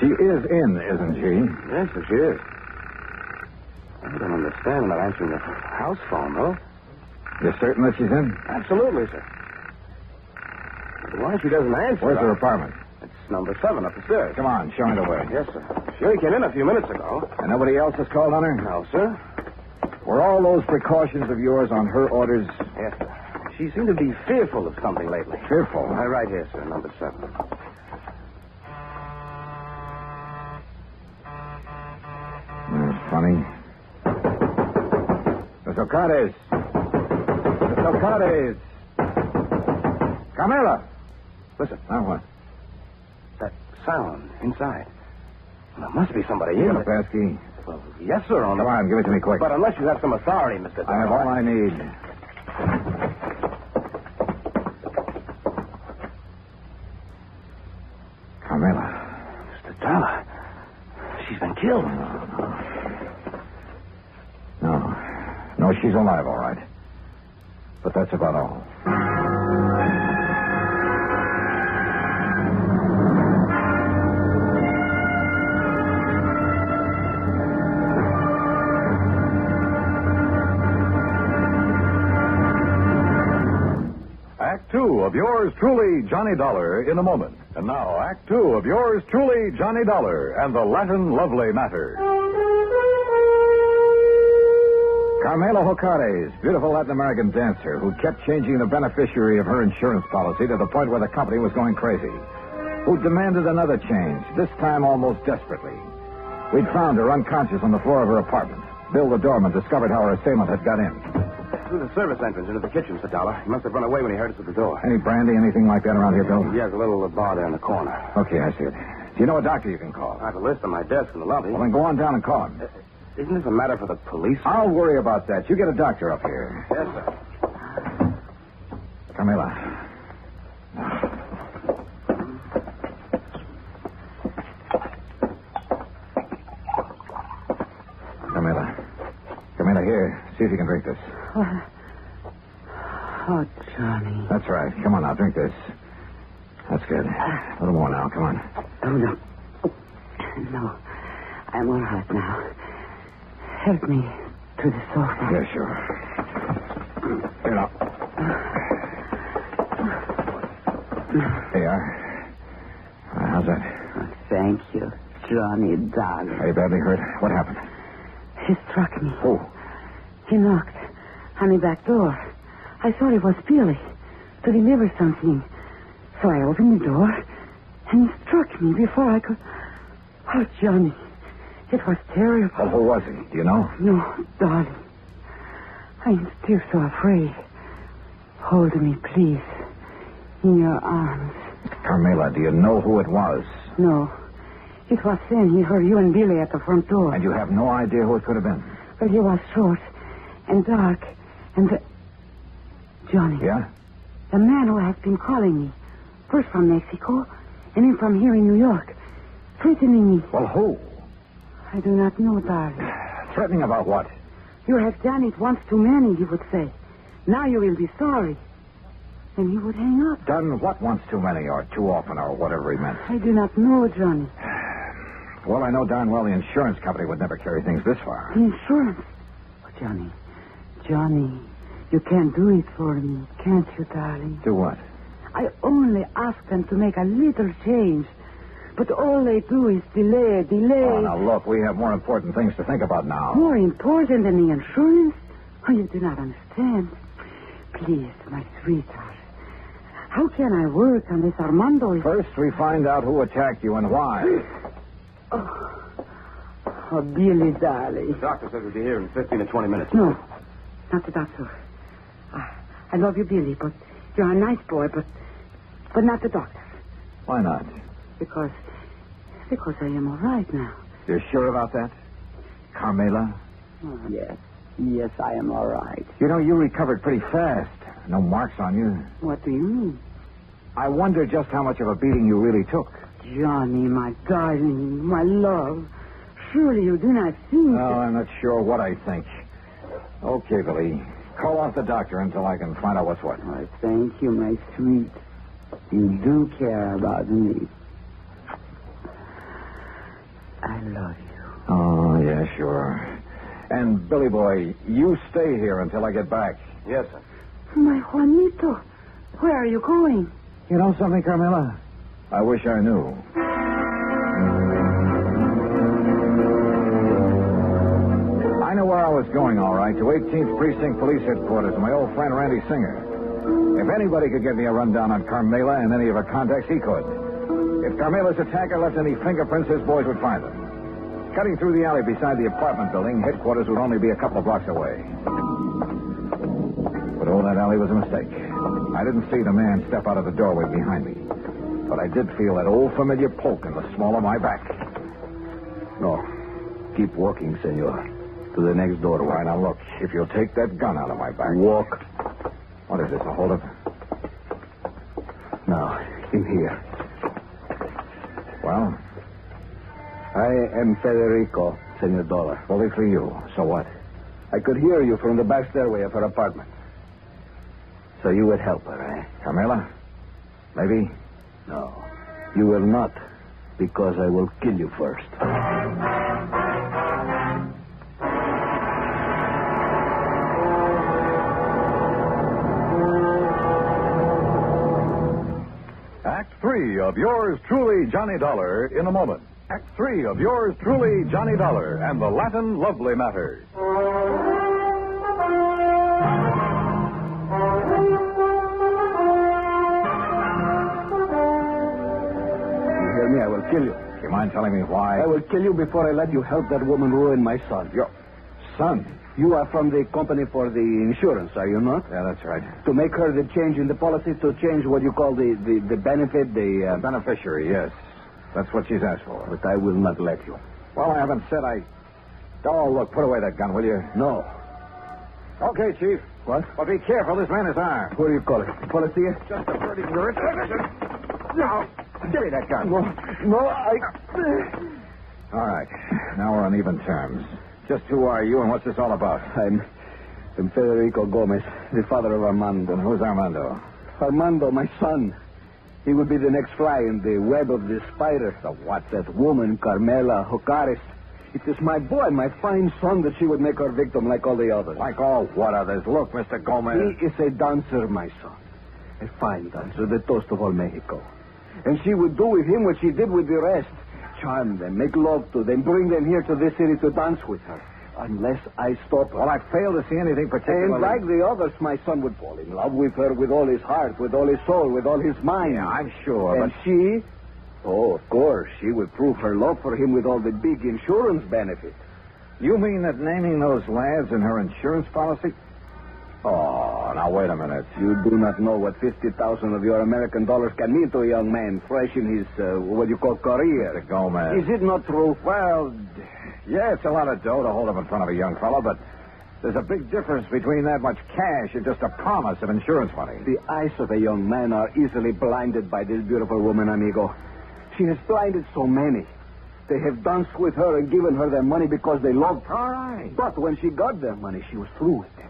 She is in, isn't she? Yes, sir, she is. I don't understand about answering the house phone, though. You're certain that she's in? Absolutely, sir. Why she doesn't answer? Where's her apartment? It's number 7 up the stairs. Come on, show me the way. Yes, sir. She only came in a few minutes ago. And nobody else has called on her? No, sir. Were all those precautions of yours on her orders? Yes, sir. She seemed to be fearful of something lately. Fearful? Right here, sir, number 7. That's funny. Miss O'Connors. Miss O'Connors. Carmela. Listen. Now what? That sound inside. There must be somebody You in got a pass key? Well, yes, sir. Come on, give it to me quick. But unless you have some authority, Mr. I have all I need. Carmela. Mr. Dollar. She's been killed. No, she's alive, all right. But that's about all. Act 2 of yours truly, Johnny Dollar, in a moment. And now, Act 2 of yours truly, Johnny Dollar, and the Latin Lovely Matter. Carmela Jocares, beautiful Latin American dancer who kept changing the beneficiary of her insurance policy to the point where the company was going crazy. Who demanded another change, this time almost desperately. We'd found her unconscious on the floor of her apartment. Bill, the doorman, discovered how her assailant had got in. Through the service entrance into the kitchen, Mr. Dollar. He must have run away when he heard us at the door. Any brandy, anything like that around here, Bill? Yes, a little bar there in the corner. Okay, I see it. Do you know a doctor you can call? I have a list on my desk in the lobby. Well, then go on down and call him. Isn't this a matter for the police? I'll worry about that. You get a doctor up here. Yes, sir. Carmela. Carmela, here. See if you can drink this. Oh, Johnny. That's right. Come on now, drink this. That's good. A little more now. Come on. Oh, no. No. I'm all right now. Help me to the sofa. Yeah, sure. Here now. There you are. How's that? Oh, thank you, Johnny, darling. Are you badly hurt? What happened? He struck me. Who? He knocked on the back door. I thought it was Billy to deliver something. So I opened the door, and he struck me before I could... Oh, Johnny, it was terrible. Well, who was he? Do you know? No, darling. I'm still so afraid. Hold me, please, in your arms. Carmela, do you know who it was? No. It was then he heard you and Billy at the front door. And you have no idea who it could have been? Well, he was short and dark, and Johnny. Yeah? The man who has been calling me, first from Mexico, and then from here in New York, threatening me. Well, who? I do not know, darling. Threatening about what? You have done it once too many, he would say. Now you will be sorry. And he would hang up. Done what once too many, or too often, or whatever he meant? I do not know, Johnny. Well, I know darn well the insurance company would never carry things this far. The insurance? Oh, Johnny, Johnny, you can't do it for me, can't you, darling? Do what? I only ask them to make a little change. But all they do is delay. Oh, now, look, we have more important things to think about now. More important than the insurance? Oh, you do not understand. Please, my sweetheart. How can I work on this Armando? First, we find out who attacked you and why. Oh, Billy, darling. The doctor said we'll be here in 15 to 20 minutes. No, not the doctor. I love you, Billy, but you're a nice boy, but not the doctor. Why not? Because I am all right now. You're sure about that? Carmela? Oh, yes, I am all right. You know, you recovered pretty fast. No marks on you. What do you mean? I wonder just how much of a beating you really took. Johnny, my darling, my love. Surely you do not think... No, I'm not sure what I think. Okay, Billy. Call off the doctor until I can find out what's what. Oh, thank you, my sweet. You do care about me. I love you. Oh, yeah, sure. And, Billy boy, you stay here until I get back. Yes, sir. My Juanito, where are you going? You know something, Carmela? I wish I knew. I know where I was going, all right, to 18th Precinct Police Headquarters, my old friend Randy Singer. If anybody could get me a rundown on Carmela and any of her contacts, he could. If Carmela's attacker left any fingerprints, his boys would find them. Cutting through the alley beside the apartment building, headquarters would only be a couple of blocks away. But oh, that alley was a mistake. I didn't see the man step out of the doorway behind me. But I did feel that old familiar poke in the small of my back. No. Keep walking, senor. To the next doorway. All right, now look. If you'll take that gun out of my back. Walk. What is this, a holdup? Now, in here. Well? I am Federico, Senor Dollar. Fully for you. So what? I could hear you from the back stairway of her apartment. So you would help her, eh? Carmela? Maybe? No. You will not, because I will kill you first. Act 3 of yours truly, Johnny Dollar, in a moment. Act 3 of yours truly, Johnny Dollar, and the Latin Lovely Matter. You hear me? I will kill you. Do you mind telling me why? I will kill you before I let you help that woman ruin my son. Your son? You are from the company for the insurance, are you not? Yeah, that's right. To make her the change in the policy, to change what you call the benefit, the... beneficiary, yes. That's what she's asked for. But I will not let you. Well, I haven't said I... Oh, look, put away that gun, will you? No. Okay, Chief. What? But be careful, this man is armed. What do you call it? Policy? Just averting your attention. Now, give me that gun. No, I... All right. Now we're on even terms. Just who are you and what's this all about? I'm Federico Gomez, the father of Armando. And who's Armando? Armando, my son. He will be the next fly in the web of the spider. The what? That woman, Carmela Jocares. It is my boy, my fine son, that she would make her victim like all the others. Like all what others? Look, Mr. Gomez. He is a dancer, my son. A fine dancer, the toast of all Mexico. And she would do with him what she did with the rest. Charm them, make love to them, bring them here to this city to dance with her. Unless I stop her. Well, I fail to see anything particularly... And like the others, my son would fall in love with her with all his heart, with all his soul, with all his mind. Yeah, I'm sure, and she... Oh, of course, she would prove her love for him with all the big insurance benefits. You mean that naming those lads in her insurance policy? Oh, now wait a minute. You do not know what 50,000 of your American dollars can mean to a young man fresh in his, what you call, career. Mr. Gomez. Is it not true? Well, yeah, it's a lot of dough to hold up in front of a young fellow, but there's a big difference between that much cash and just a promise of insurance money. The eyes of a young man are easily blinded by this beautiful woman, amigo. She has blinded so many. They have danced with her and given her their money because they loved her. All right. But when she got their money, she was through with them.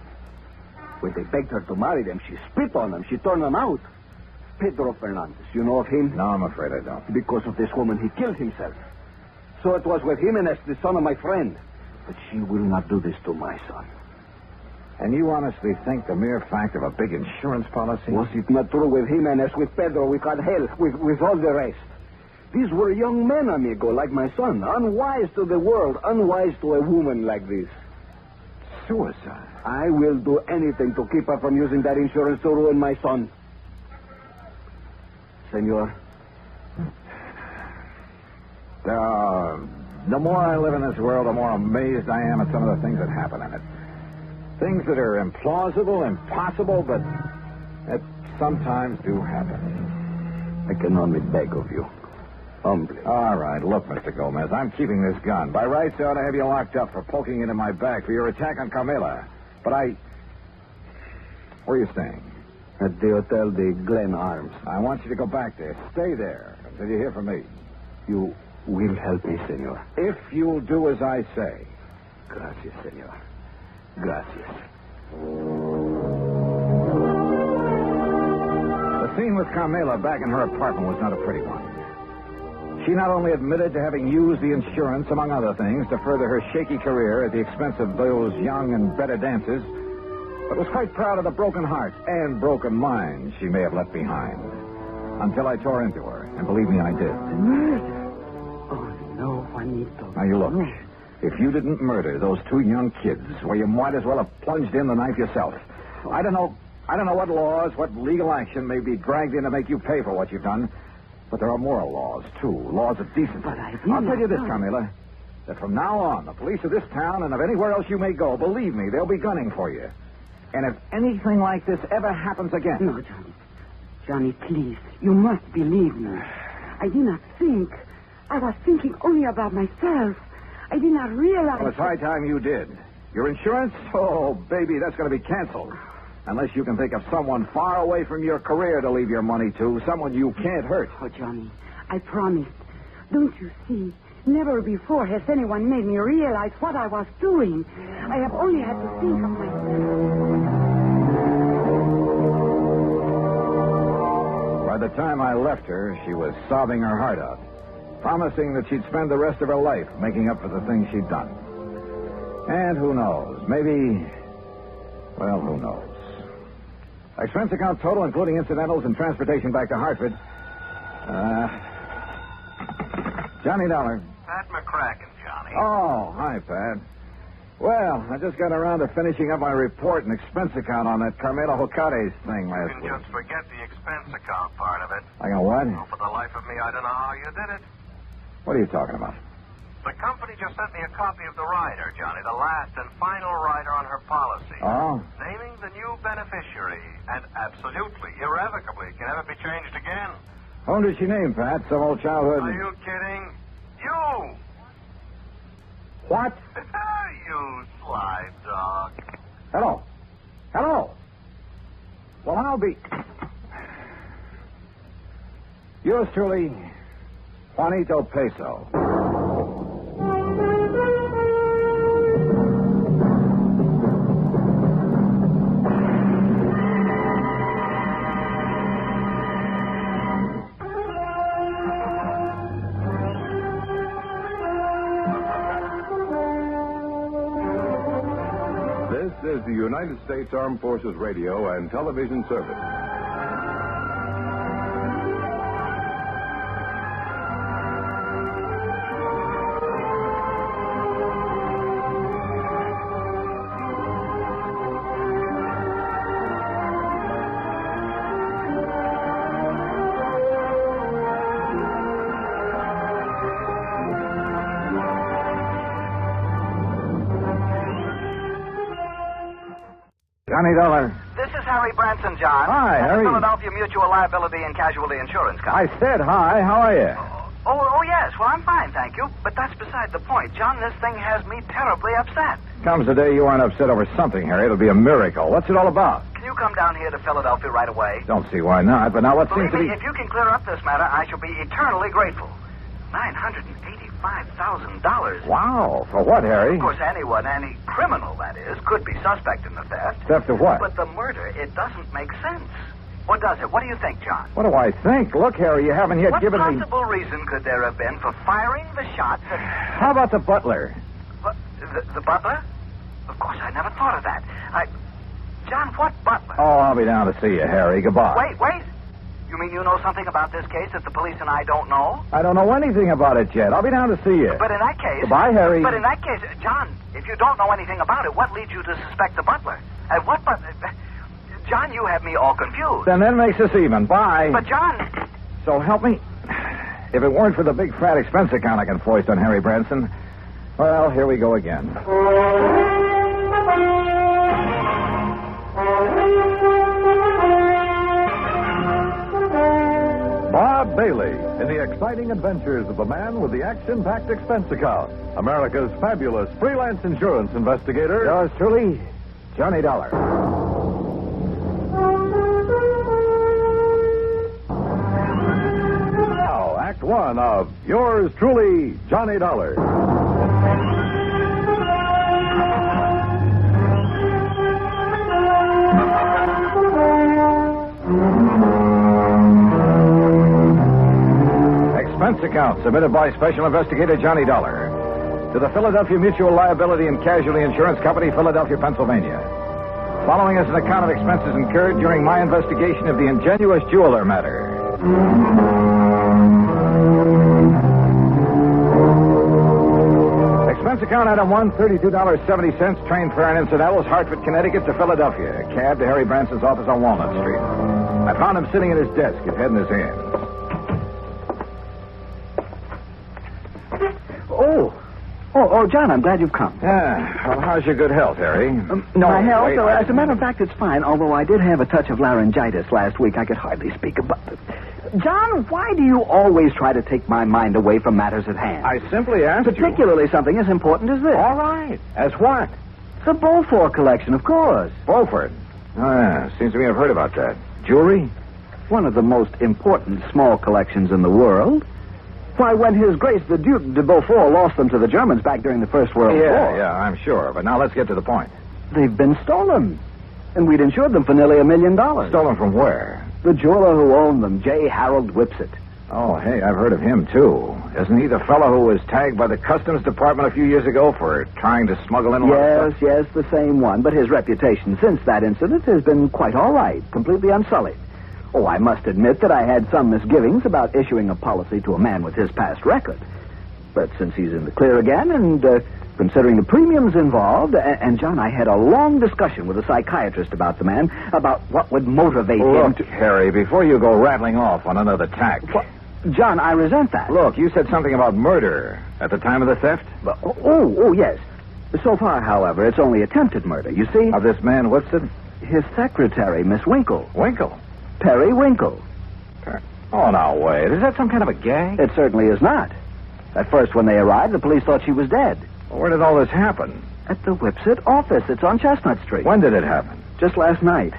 When they begged her to marry them, she spit on them. She turned them out. Pedro Fernandez, you know of him? No, I'm afraid I don't. Because of this woman, he killed himself. So it was with him and as the son of my friend. But she will not do this to my son. And you honestly think the mere fact of a big insurance policy? Was it not true with Jimenez, with Pedro, with Angel, with all the rest? These were young men, amigo, like my son. Unwise to the world, unwise to a woman like this. Suicide? I will do anything to keep her from using that insurance to ruin my son. Senor. The more I live in this world, the more amazed I am at some of the things that happen in it. Things that are implausible, impossible, but that sometimes do happen. I can only beg of you. Humbly. All right, look, Mr. Gomez, I'm keeping this gun. By rights, I ought to have you locked up for poking into my back for your attack on Carmela. But where are you staying? At the Hotel de Glen Arms. I want you to go back there. Stay there until you hear from me. You will help me, senor. If you'll do as I say. Gracias, senor. Gracias. The scene with Carmela back in her apartment was not a pretty one. She not only admitted to having used the insurance, among other things, to further her shaky career at the expense of those young and better dancers, but was quite proud of the broken heart and broken mind she may have left behind. Until I tore into her, and believe me, I did. Murder? Oh, no, Juanito. Now, you look. If you didn't murder those two young kids, well, you might as well have plunged in the knife yourself. I don't know what laws, what legal action may be dragged in to make you pay for what you've done, but there are moral laws, too, laws of decency. But I'll tell you this, Carmela, that from now on, the police of this town and of anywhere else you may go, believe me, they'll be gunning for you. And if anything like this ever happens again... No, Johnny. Johnny, please, you must believe me. I did not think. I was thinking only about myself. I did not realize... Well, it's high time you did. Your insurance? Oh, baby, that's going to be canceled. Unless you can think of someone far away from your career to leave your money to, someone you can't hurt. Oh, Johnny, I promised. Don't you see? Never before has anyone made me realize what I was doing. I have only had to think of myself. By the time I left her, she was sobbing her heart out, promising that she'd spend the rest of her life making up for the things she'd done. And who knows? Maybe... Well, who knows? Expense account total, including incidentals and transportation back to Hartford. Johnny Dollar. Pat McCracken, Johnny. Oh, hi, Pat. Well, I just got around to finishing up my report and expense account on that Carmela Jocates thing last You week. can just forget the expense account part of it. I got what? Oh, for the life of me, I don't know how you did it. What are you talking about? The company just sent me a copy of the rider, Johnny, the last and final rider on her policy. Oh? Naming the new beneficiary, and absolutely, irrevocably, can never be changed again. Whom did she name, Pat? Some old childhood... Are you kidding? You! What? You sly dog. Hello. Hello. Well, I'll be... Yours truly, Juanito Peso. This is the United States Armed Forces Radio and Television Service. Johnny Dollar. This is Harry Branson, John. Hi, That's Harry. the Philadelphia Mutual Liability and Casualty Insurance Company. I said hi. How are you? Oh, yes. Well, I'm fine, thank you. But that's beside the point. John, this thing has me terribly upset. Comes the day you aren't upset over something, Harry. It'll be a miracle. What's it all about? Can you come down here to Philadelphia right away? Don't see why not, but now what seems Believe to me, be... if you can clear up this matter, I shall be eternally grateful. $985,000. Wow. For what, Harry? Of course, anyone, any criminal, that is, could be suspect in the theft. Theft of what? But the murder, it doesn't make sense. What does it? What do you think, John? What do I think? Look, Harry, you haven't yet given me... What possible reason could there have been for firing the shots at... How about the butler? What, the butler? Of course, I never thought of that. John, what butler? Oh, I'll be down to see you, Harry. Goodbye. Wait. You mean you know something about this case that the police and I don't know? I don't know anything about it yet. I'll be down to see you. But in that case... Goodbye, Harry. But in that case, John, if you don't know anything about it, what leads you to suspect the butler? What butler? John, you have me all confused. Then that makes us even. Bye. But, John... So help me. If it weren't for the big fat expense account I can foist on Harry Branson, well, here we go again. Bob Bailey in the exciting adventures of the man with the action-packed expense account. America's fabulous freelance insurance investigator. Yours truly, Johnny Dollar. Now, Act One of Yours Truly, Johnny Dollar. Expense account submitted by Special Investigator Johnny Dollar to the Philadelphia Mutual Liability and Casualty Insurance Company, Philadelphia, Pennsylvania. Following is an account of expenses incurred during my investigation of the ingenuous jeweler matter. Expense account item 1, $32.70, train fare and incidentals, Hartford, Connecticut to Philadelphia. Cab to Harry Branson's office on Walnut Street. I found him sitting at his desk, his head in his hands. Oh, John, I'm glad you've come. Yeah. Well, how's your good health, Harry? My health? wait, As a matter of fact, it's fine, although I did have a touch of laryngitis last week. I could hardly speak about it. John, why do you always try to take my mind away from matters at hand? I simply asked Particularly something as important as this. All right. As what? The Beaufort collection, of course. Beaufort? Oh, yeah. Seems to me I've heard about that. Jewelry? One of the most important small collections in the world. Why, when His Grace the Duke de Beaufort lost them to the Germans back during the First World War. Yeah, I'm sure. But now let's get to the point. They've been stolen. And we'd insured them for nearly $1 million. Stolen from where? The jeweler who owned them, J. Harold Whipsit. Oh, hey, I've heard of him, too. Isn't he the fellow who was tagged by the Customs Department a few years ago for trying to smuggle in a lot of stuff? Yes, the same one. But his reputation since that incident has been quite all right, completely unsullied. Oh, I must admit that I had some misgivings about issuing a policy to a man with his past record. But since he's in the clear again, and considering the premiums involved, and John, I had a long discussion with a psychiatrist about the man, about what would motivate him to... Harry, before you go rattling off on another tack... What? John, I resent that. Look, you said something about murder at the time of the theft? Oh, yes. So far, however, it's only attempted murder, you see? Of this man, Whipsit? His secretary, Miss Winkle. Winkle? Perry Winkle. Oh, now, wait. Is that some kind of a gag? It certainly is not. At first, when they arrived, the police thought she was dead. Well, where did all this happen? At the Whipsit office. It's on Chestnut Street. When did it happen? Just last night.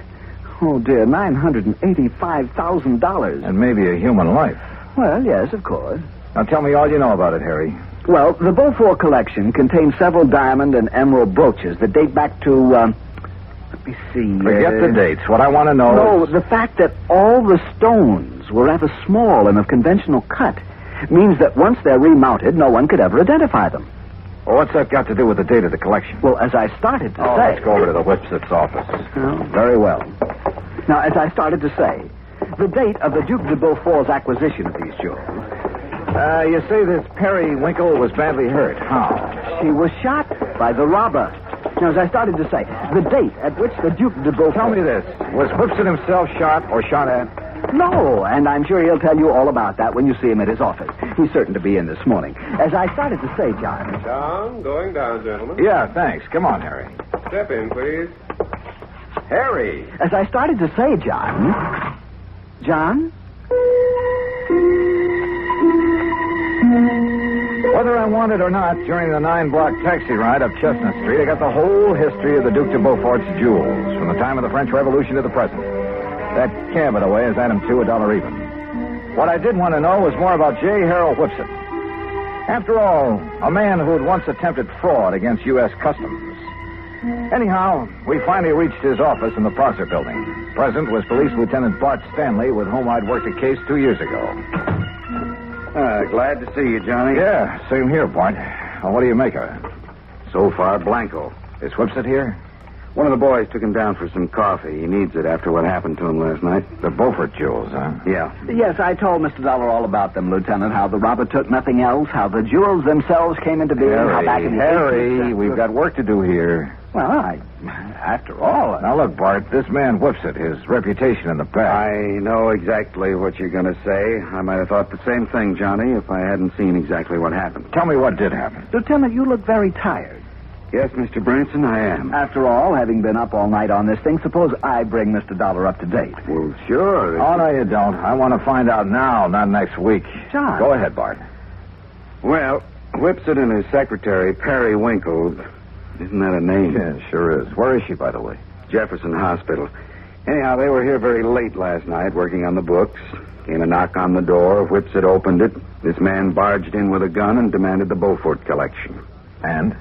Oh, dear, $985,000. And maybe a human life. Well, yes, of course. Now, tell me all you know about it, Harry. Well, the Beaufort collection contains several diamond and emerald brooches that date back to, let me see. Forget the dates. What I want to know is... the fact that all the stones were rather small and of conventional cut means that once they're remounted, no one could ever identify them. Well, what's that got to do with the date of the collection? Well, as I started to say... let's go over to the Whipsit's office. Oh, very well. Now, as I started to say, the date of the Duke de Beaufort's acquisition of these jewels... you say this Perry Winkle was badly hurt. How? She was shot by the robber. Now, as I started to say, the date at which the Duke de Beaufort... Tell me this. Was Whipsit himself shot or shot at? No, and I'm sure he'll tell you all about that when you see him at his office. He's certain to be in this morning. As I started to say, John... John, going down, gentlemen. Yeah, thanks. Come on, Harry. Step in, please. Harry! As I started to say, John... John? Whether I wanted or not, during the 9-block taxi ride up Chestnut Street, I got the whole history of the Duke de Beaufort's jewels, from the time of the French Revolution to the present. That cab, by the way, is item 2, $1 even. What I did want to know was more about J. Harold Whipsit. After all, a man who had once attempted fraud against U.S. Customs. Anyhow, we finally reached his office in the Prosser Building. Present was Police Lieutenant Bart Stanley, with whom I'd worked a case 2 years ago. Glad to see you, Johnny. Yeah, same here, Bart. Well, what do you make of it? So far, blanco. Is Whipsit here? One of the boys took him down for some coffee. He needs it after what happened to him last night. The Beaufort jewels, huh? Yeah. Yes, I told Mr. Dollar all about them, Lieutenant, how the robber took nothing else, how the jewels themselves came into being, how back in the 80s... we've got work to do here. Well, after all... Now, look, Bart, this man Whipsit, his reputation in the past. I know exactly what you're going to say. I might have thought the same thing, Johnny, if I hadn't seen exactly what happened. Tell me what did happen. Lieutenant, you look very tired. Yes, Mr. Branson, I am. After all, having been up all night on this thing, suppose I bring Mr. Dollar up to date. Well, sure. Oh, no, you don't. I want to find out now, not next week. John. Go ahead, Bart. Well, Whipsit and his secretary, Perry Winkle... Isn't that a name? Yeah, sure is. Where is she, by the way? Jefferson Hospital. Anyhow, they were here very late last night working on the books. Came a knock on the door. Whipsit opened it. This man barged in with a gun and demanded the Beaufort collection. And?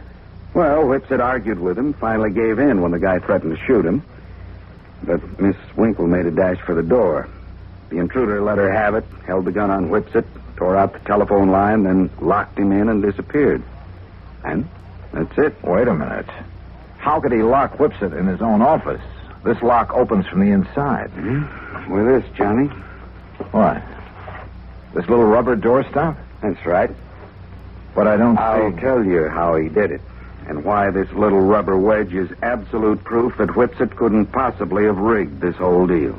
Well, Whipsit argued with him, finally gave in when the guy threatened to shoot him. But Miss Winkle made a dash for the door. The intruder let her have it, held the gun on Whipsit, tore out the telephone line, then locked him in and disappeared. And that's it. Wait a minute. How could he lock Whipsit in his own office? This lock opens from the inside. Mm-hmm. With this, Johnny. What? This little rubber doorstop? That's right. But I don't I'll see... tell you how he did it. And why this little rubber wedge is absolute proof that Whipsit couldn't possibly have rigged this whole deal.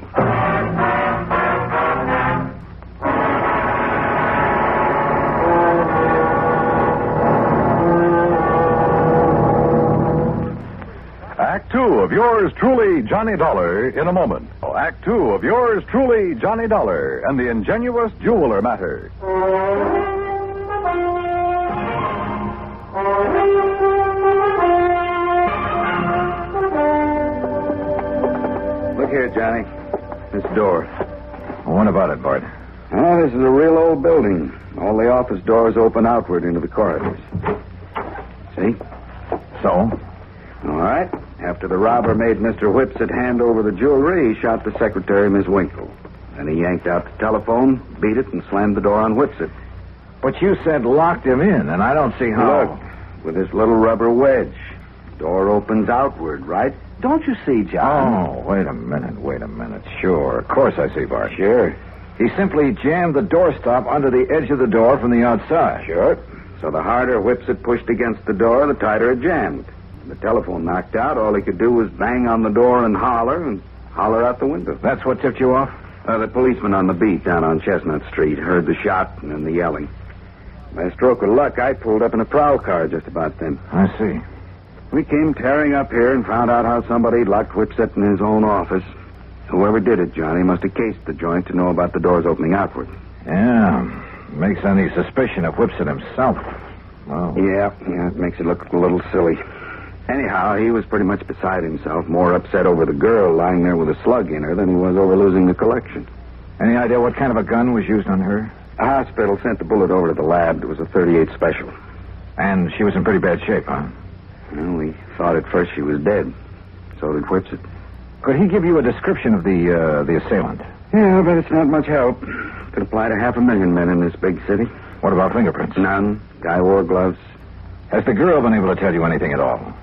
Act two of yours truly, Johnny Dollar, in a moment. Act two of yours truly, Johnny Dollar, and the ingenuous jeweler matter. Look here, Johnny. This door. What about it, Bart? Oh, this is a real old building. All the office doors open outward into the corridors. See? So? All right. After the robber made Mr. Whipsit hand over the jewelry, he shot the secretary, Miss Winkle. Then he yanked out the telephone, beat it, and slammed the door on Whipsit. But you said locked him in, and I don't see how... Look, with this little rubber wedge. Door opens outward, right? Don't you see, John? Oh, wait a minute. Sure. Of course I see, Bart. Sure. He simply jammed the doorstop under the edge of the door from the outside. Sure. So the harder Whipsit pushed against the door, the tighter it jammed. The telephone knocked out. All he could do was bang on the door and holler out the window. That's what tipped you off? The policeman on the beat down on Chestnut Street heard the shot and then the yelling. By a stroke of luck, I pulled up in a prowl car just about then. I see. We came tearing up here and found out how somebody locked Whipsit in his own office. Whoever did it, Johnny, must have cased the joint to know about the doors opening outward. Yeah. Makes any suspicion of Whipsit himself. Well. Yeah, it makes it look a little silly. Anyhow, he was pretty much beside himself, more upset over the girl lying there with a slug in her than he was over losing the collection. Any idea what kind of a gun was used on her? The hospital sent the bullet over to the lab. It was a .38 special. And she was in pretty bad shape, huh? Well, we thought at first she was dead. So did Whipsit. Could he give you a description of the assailant? Yeah, but it's not much help. Could apply to 500,000 men in this big city. What about fingerprints? None. Guy wore gloves. Has the girl been able to tell you anything at all?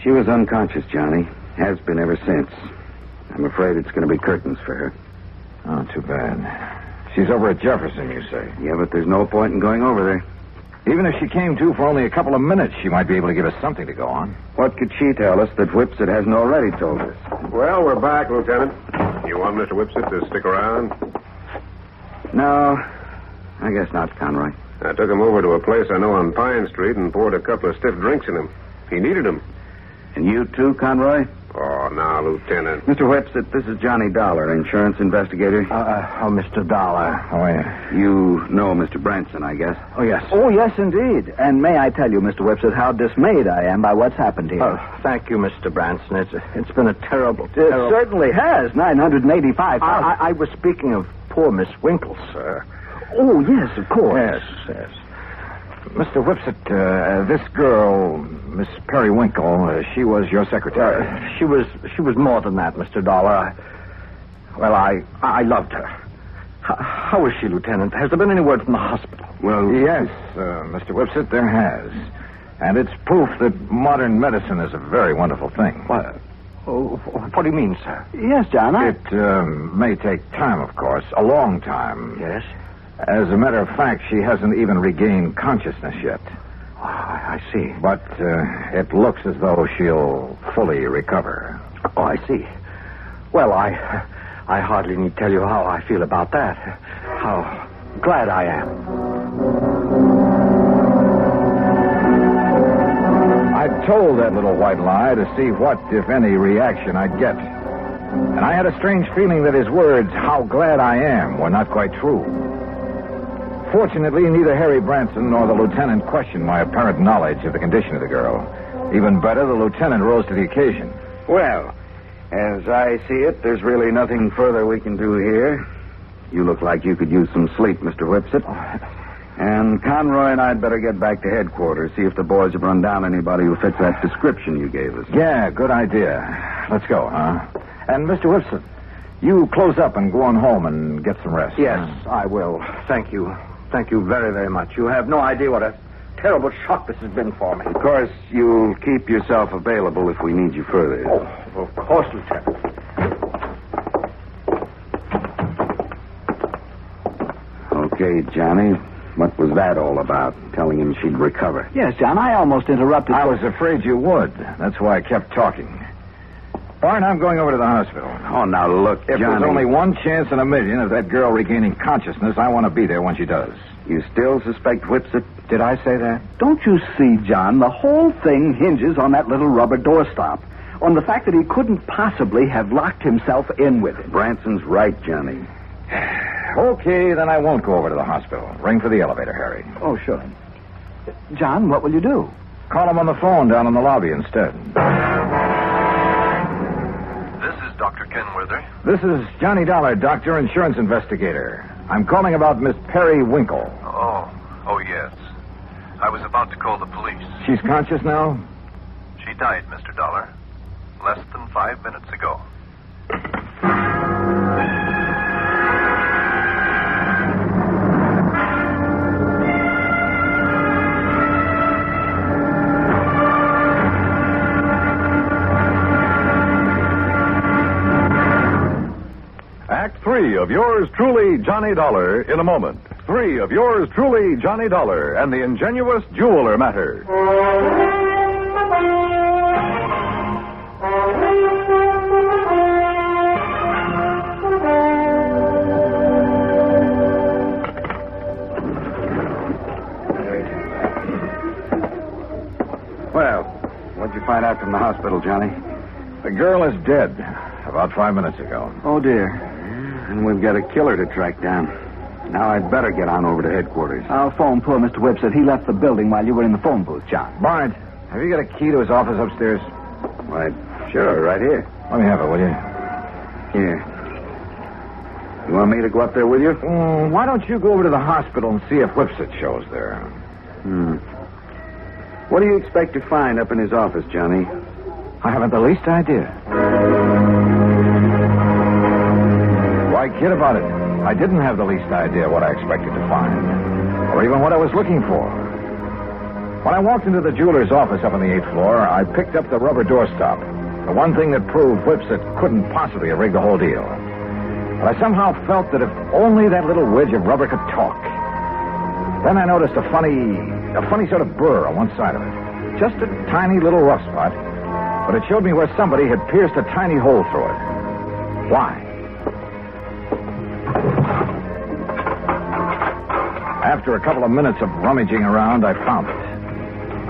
She was unconscious, Johnny. Has been ever since. I'm afraid it's going to be curtains for her. Oh, too bad. She's over at Jefferson, you say? Yeah, but there's no point in going over there. Even if she came to for only a couple of minutes, she might be able to give us something to go on. What could she tell us that Whipsit hasn't already told us? Well, we're back, Lieutenant. You want Mr. Whipsit to stick around? No, I guess not, Conroy. I took him over to a place I know on Pine Street and poured a couple of stiff drinks in him. He needed them. And you too, Conroy? Oh, now, Lieutenant. Mr. Whipsit, this is Johnny Dollar, insurance investigator. Mr. Dollar. How are you? You know Mr. Branson, I guess. Oh, yes. Oh, yes, indeed. And may I tell you, Mr. Whipsit, how dismayed I am by what's happened here. Thank you, Mr. Branson. It's been a terrible... It certainly has. $985,000. I was speaking of poor Miss Winkle, sir. Oh, yes, of course. Yes. Mr. Whipsit, this girl, Miss Perry Winkle, she was your secretary? She was more than that, Mr. Dollar. I loved her. How is she, Lieutenant? Has there been any word from the hospital? Well, yes, Mr. Whipsit, there has. And it's proof that modern medicine is a very wonderful thing. What? Oh, what do you mean, sir? Yes, John, It may take time, of course. A long time. Yes? As a matter of fact, she hasn't even regained consciousness yet. Oh, I see. But it looks as though she'll fully recover. Oh, I see. Well, I hardly need tell you how I feel about that. How glad I am. I told that little white lie to see what, if any, reaction I'd get. And I had a strange feeling that his words, "how glad I am," were not quite true. Fortunately, neither Harry Branson nor the lieutenant questioned my apparent knowledge of the condition of the girl. Even better, the lieutenant rose to the occasion. Well, as I see it, there's really nothing further we can do here. You look like you could use some sleep, Mr. Whipsit. And Conroy and I'd better get back to headquarters, see if the boys have run down anybody who fits that description you gave us. Yeah, good idea. Let's go, huh? And Mr. Whipsit, you close up and go on home and get some rest. Yes, I will. Thank you. Thank you very, very much. You have no idea what a terrible shock this has been for me. Of course, you'll keep yourself available if we need you further. Oh, of course, Lieutenant. Okay, Johnny. What was that all about? Telling him she'd recover. Yes, John, I almost interrupted. I was afraid you would. That's why I kept talking. Barn, I'm going over to the hospital. Oh, now look, If Johnny. there's only one chance in a million of that girl regaining consciousness, I want to be there when she does. You still suspect Whipsit? Did I say that? Don't you see, John? The whole thing hinges on that little rubber doorstop. On the fact that he couldn't possibly have locked himself in with it. Branson's right, Johnny. Okay, then I won't go over to the hospital. Ring for the elevator, Harry. Oh, sure. John, what will you do? Call him on the phone down in the lobby instead. This is Dr. Kenworthy. This is Johnny Dollar, doctor, insurance investigator. I'm calling about Miss Perry Winkle. Oh, yes. I was about to call the police. She's conscious now? She died, Mr. Dollar, less than 5 minutes ago. Act 3 of yours truly, Johnny Dollar, in a moment. 3 of yours truly, Johnny Dollar, and the ingenuous jeweler matter. Well, what'd you find out from the hospital, Johnny? The girl is dead about 5 minutes ago. Oh, dear. And we've got a killer to track down. Now I'd better get on over to headquarters. I'll phone poor Mr. Whipsit. He left the building while you were in the phone booth, John. Barnes, have you got a key to his office upstairs? Why, sure, right here. Let me have it, will you? Here. You want me to go up there with you? Why don't you go over to the hospital and see if Whipsit shows there? What do you expect to find up in his office, Johnny? I haven't the least idea. Why kid about it? I didn't have the least idea what I expected to find, or even what I was looking for. When I walked into the jeweler's office up on the 8th floor, I picked up the rubber doorstop, the one thing that proved Whipsit couldn't possibly have rigged the whole deal. But I somehow felt that if only that little wedge of rubber could talk. Then I noticed a funny sort of burr on one side of it. Just a tiny little rough spot, but it showed me where somebody had pierced a tiny hole through it. Why? After a couple of minutes of rummaging around, I found it.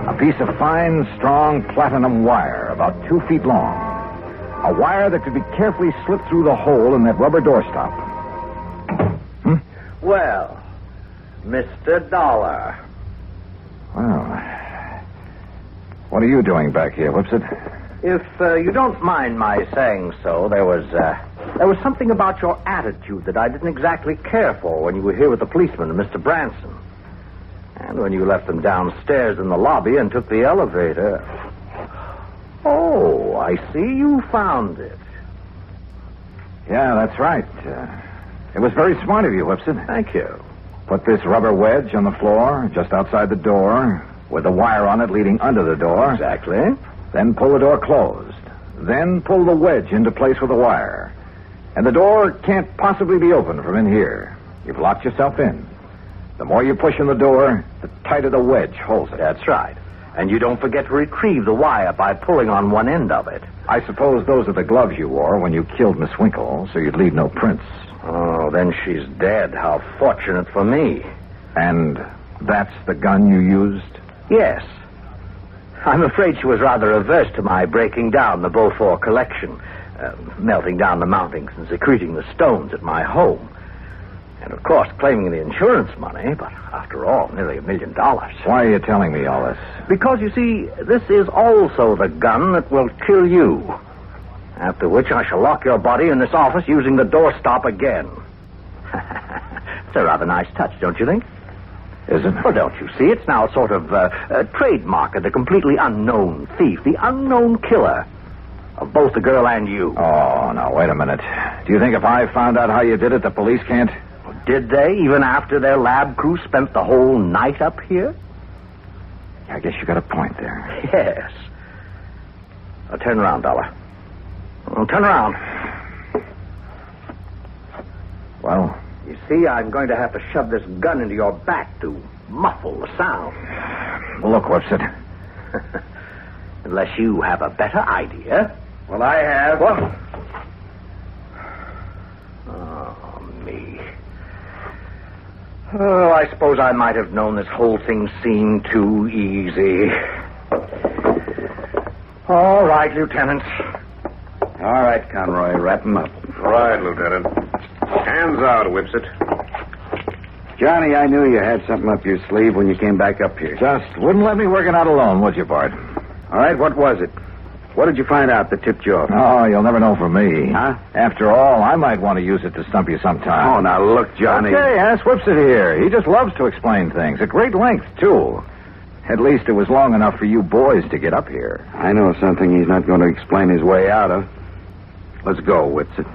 A piece of fine, strong platinum wire, about 2 feet long. A wire that could be carefully slipped through the hole in that rubber doorstop. Well, Mr. Dollar. Well, what are you doing back here, Whipsit? If you don't mind my saying so, there was something about your attitude that I didn't exactly care for when you were here with the policeman and Mr. Branson. And when you left them downstairs in the lobby and took the elevator. Oh, I see you found it. Yeah, that's right. It was very smart of you, Whipsit. Thank you. Put this rubber wedge on the floor, just outside the door, with the wire on it leading under the door. Exactly. Then pull the door closed. then pull the wedge into place with a wire. And the door can't possibly be opened from in here. You've locked yourself in. The more you push in the door, the tighter the wedge holds it. That's right. And you don't forget to retrieve the wire by pulling on one end of it. I suppose those are the gloves you wore when you killed Miss Winkle, so you'd leave no prints. Oh, then she's dead. How fortunate for me. And that's the gun you used? Yes. I'm afraid she was rather averse to my breaking down the Beaufort collection, melting down the mountings and secreting the stones at my home. And, of course, claiming the insurance money, but after all, nearly $1 million. Why are you telling me all this? Because, you see, this is also the gun that will kill you. After which I shall lock your body in this office using the doorstop again. It's a rather nice touch, don't you think? Is it? Well, don't you see? It's now a sort of a trademark of the completely unknown thief, the unknown killer of both the girl and you. Oh, now, wait a minute. Do you think if I found out how you did it, the police can't? Did they, even after their lab crew spent the whole night up here? I guess you got a point there. Yes. Now, turn around, Dollar. Well, turn around. Well? You see, I'm going to have to shove this gun into your back to muffle the sound. Look, Whipsit. Unless you have a better idea. Well, I have. What? Oh, me. Oh, I suppose I might have known this whole thing seemed too easy. All right, Lieutenant. All right, Conroy, wrap him up. Right, Lieutenant. Hands out, Whipsit. Johnny, I knew you had something up your sleeve when you came back up here. Just wouldn't let me work it out alone, would you, Bart? All right, what was it? What did you find out that tipped you off? Oh, you'll never know from me. Huh? After all, I might want to use it to stump you sometime. Oh, now look, Johnny. Okay, ask Whipsit here. He just loves to explain things. At great length, too. At least it was long enough for you boys to get up here. I know something he's not going to explain his way out of. Let's go, Whipsit.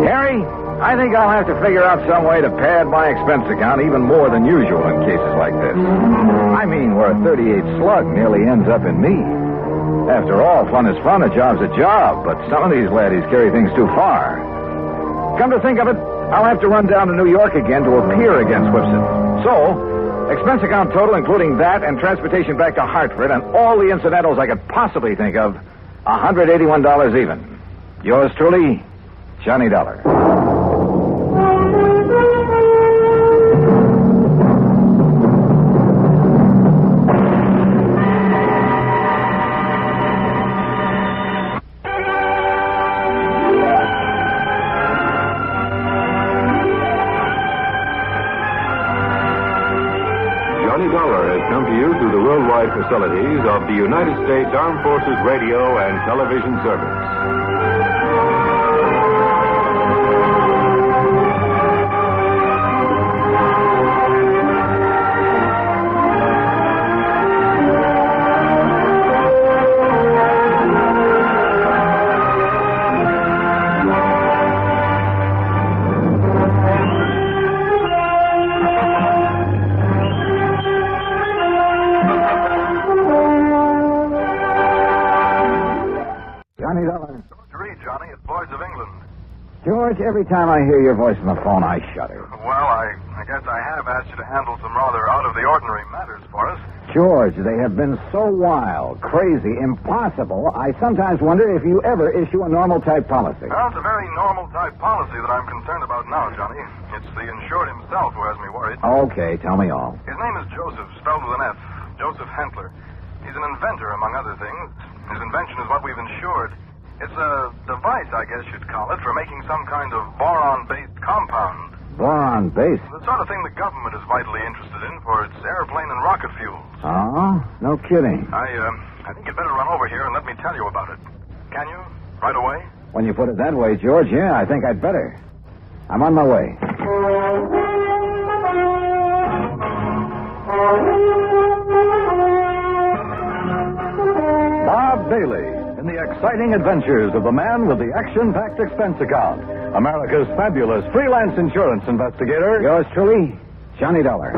Harry, I think I'll have to figure out some way to pad my expense account even more than usual in cases like this. I mean, where a 38 slug nearly ends up in me. After all, fun is fun, a job's a job, but some of these laddies carry things too far. Come to think of it, I'll have to run down to New York again to appear against Whipsit. So, expense account total, including that and transportation back to Hartford and all the incidentals I could possibly think of, $181 even. Yours truly, Johnny Dollar. Facilities of the United States Armed Forces Radio and Television Service. George, every time I hear your voice on the phone, I shudder. Well, I guess I have asked you to handle some rather out-of-the-ordinary matters for us. George, they have been so wild, crazy, impossible, I sometimes wonder if you ever issue a normal-type policy. Well, it's a very normal-type policy that I'm concerned about now, Johnny. It's the insured himself who has me worried. Okay, tell me all. His name is Joseph, spelled with an F. Joseph Hentler. He's an inventor, among other things. His invention is what we've insured. It's a device, I guess you'd call it, for making some kind of boron-based compound. Boron-based? The sort of thing the government is vitally interested in for its airplane and rocket fuels. Oh? No kidding. I think you'd better run over here and let me tell you about it. Can you? Right away? When you put it that way, George, yeah, I think I'd better. I'm on my way. Bob Bailey in the exciting adventures of the man with the action-packed expense account. America's fabulous freelance insurance investigator. Yours truly, Johnny Dollar.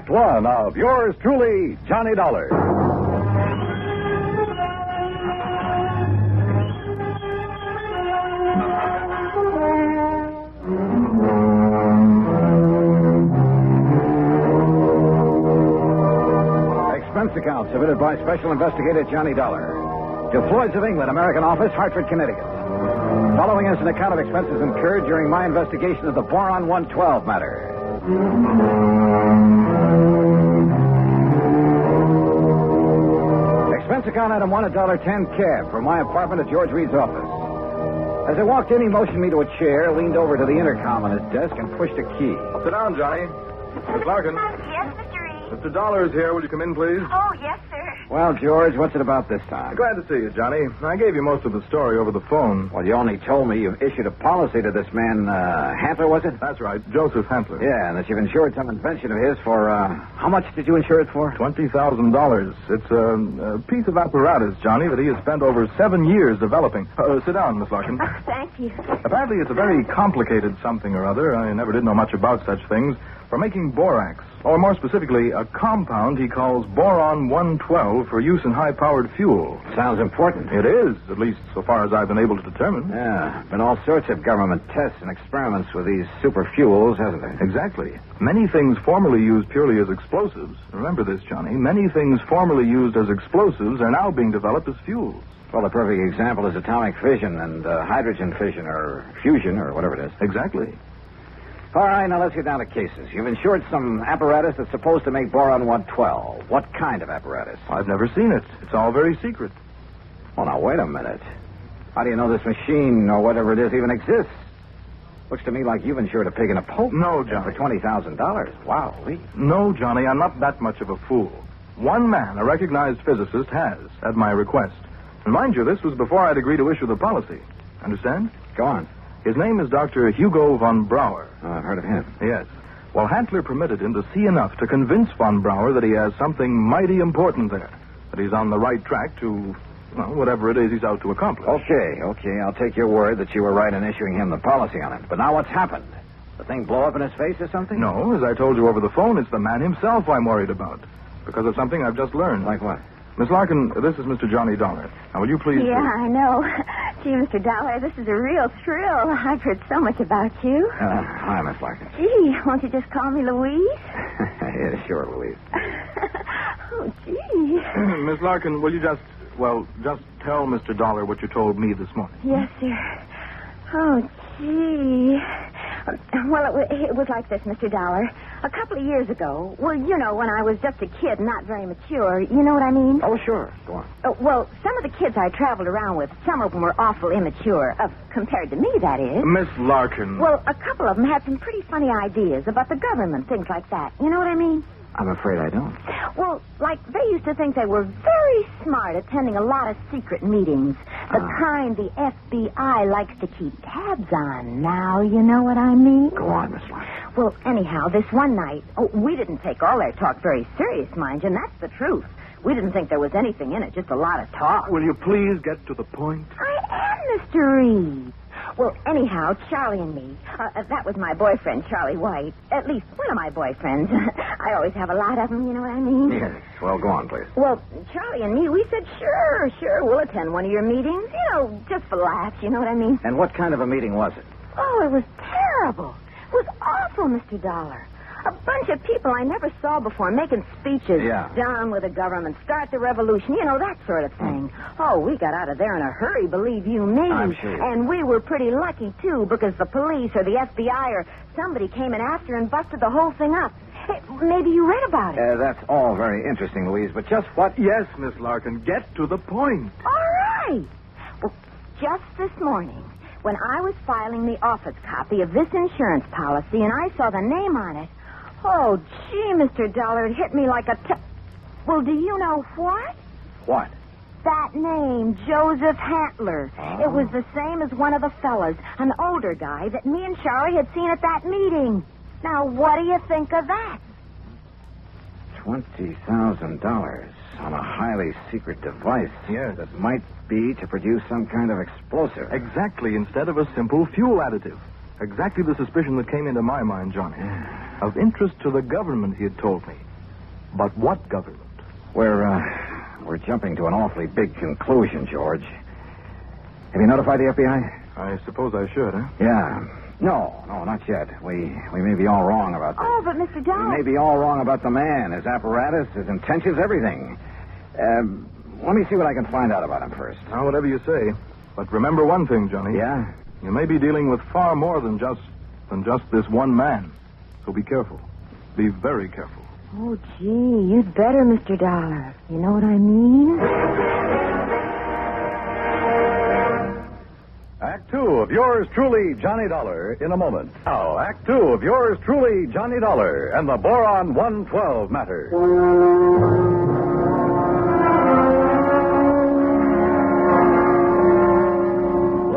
Act One of yours truly, Johnny Dollar. Expense account submitted by Special Investigator Johnny Dollar to Floyd's of England, American Office, Hartford, Connecticut. Following is an account of expenses incurred during my investigation of the Boron 112 matter. Expense account item 1, $1.10 cab from my apartment at George Reed's office. As I walked in, he motioned me to a chair, leaned over to the intercom on his desk, and pushed a key. Sit down, Johnny. Miss Larkin. Yes, Mr. Reed. Mr. Dollar is here. Will you come in, please? Oh, yes, sir. Well, George, what's it about this time? Glad to see you, Johnny. I gave you most of the story over the phone. Well, you only told me you've issued a policy to this man, Hantler, was it? That's right, Joseph Hantler. Yeah, and that you've insured some invention of his for, how much did you insure it for? $20,000. It's a piece of apparatus, Johnny, that he has spent over 7 years developing. Sit down, Miss Larkin. Oh, thank you. Apparently, it's a very complicated something or other. I never did know much about such things. For making borax, or more specifically, a compound he calls Boron 112 for use in high-powered fuel. Sounds important. It is, at least so far as I've been able to determine. Yeah, been all sorts of government tests and experiments with these super fuels, hasn't there? Exactly. Many things formerly used purely as explosives. Remember this, Johnny. Many things formerly used as explosives are now being developed as fuels. Well, the perfect example is atomic fission and hydrogen fission or fusion or whatever it is. Exactly. All right, now let's get down to cases. You've insured some apparatus that's supposed to make Boron 112. What kind of apparatus? I've never seen it. It's all very secret. Well, now, wait a minute. How do you know this machine or whatever it is even exists? Looks to me like you've insured a pig in a poke. No, Johnny. For $20,000. Wow, Lee. No, Johnny, I'm not that much of a fool. One man, a recognized physicist, has, at my request. And mind you, this was before I'd agreed to issue the policy. Understand? Go on. His name is Dr. Hugo von Brauer. I've heard of him. Yes. Well, Hantler permitted him to see enough to convince von Brauer that he has something mighty important there. That he's on the right track to, well, whatever it is he's out to accomplish. Okay. I'll take your word that you were right in issuing him the policy on it. But now what's happened? The thing blow up in his face or something? No, as I told you over the phone, it's the man himself I'm worried about. Because of something I've just learned. Like what? Miss Larkin, this is Mr. Johnny Dollar. Now, will you please... Yeah, I know. Gee, Mr. Dollar, this is a real thrill. I've heard so much about you. Hi, Miss Larkin. Gee, won't you just call me Louise? Yeah, sure, Louise. Oh, gee. Miss Larkin, will you just tell Mr. Dollar what you told me this morning? Yes, sir. Oh, gee. Well, it was like this, Mr. Dollar. A couple of years ago, well, you know, when I was just a kid, not very mature, you know what I mean? Oh, sure. Go on. Well, some of the kids I traveled around with, some of them were awful immature, compared to me, that is. Miss Larkin. Well, a couple of them had some pretty funny ideas about the government, things like that. You know what I mean? I'm afraid I don't. Well, like, they used to think they were very smart attending a lot of secret meetings. The kind the FBI likes to keep tabs on. Now, you know what I mean? Go on, Miss Larkin. Well, anyhow, this one night, we didn't take all their talk very serious, mind you, and that's the truth. We didn't think there was anything in it, just a lot of talk. Will you please get to the point? I am, Mr. Reed. Well, anyhow, Charlie and me, that was my boyfriend, Charlie White. At least one of my boyfriends. I always have a lot of them, you know what I mean? Yes. Well, go on, please. Well, Charlie and me, we said, sure, we'll attend one of your meetings. You know, just for laughs, you know what I mean? And what kind of a meeting was it? Oh, it was terrible. It was awful, Mr. Dollar. A bunch of people I never saw before making speeches. Yeah. Down with the government, start the revolution, you know, that sort of thing. Oh, we got out of there in a hurry, believe you me. I'm sure. And we were pretty lucky, too, because the police or the FBI or somebody came in after and busted the whole thing up. Hey, maybe you read about it. That's all very interesting, Louise, but just what... Yes, Miss Larkin, get to the point. All right. Well, just this morning, when I was filing the office copy of this insurance policy and I saw the name on it, oh, gee, Mr. Dollar, it hit me like a... Well, do you know what? What? That name, Joseph Hantler. Oh. It was the same as one of the fellas, an older guy that me and Charlie had seen at that meeting. Now, what do you think of that? $20,000 on a highly secret device. Yes. That might be to produce some kind of explosive. Exactly, instead of a simple fuel additive. Exactly the suspicion that came into my mind, Johnny. Of interest to the government, he had told me. But what government? We're jumping to an awfully big conclusion, George. Have you notified the FBI? I suppose I should, huh? Yeah. No, not yet. We may be all wrong about this. Oh, but Mr. Dollar... We may be all wrong about the man, his apparatus, his intentions, everything. Let me see what I can find out about him first. Now, whatever you say. But remember one thing, Johnny. Yeah? You may be dealing with far more than just this one man. So be careful. Be very careful. Oh, gee, you'd better, Mr. Dollar. You know what I mean? Act 2 of yours truly, Johnny Dollar, in a moment. Now, Act 2 of yours truly, Johnny Dollar, and the Boron 112 matter.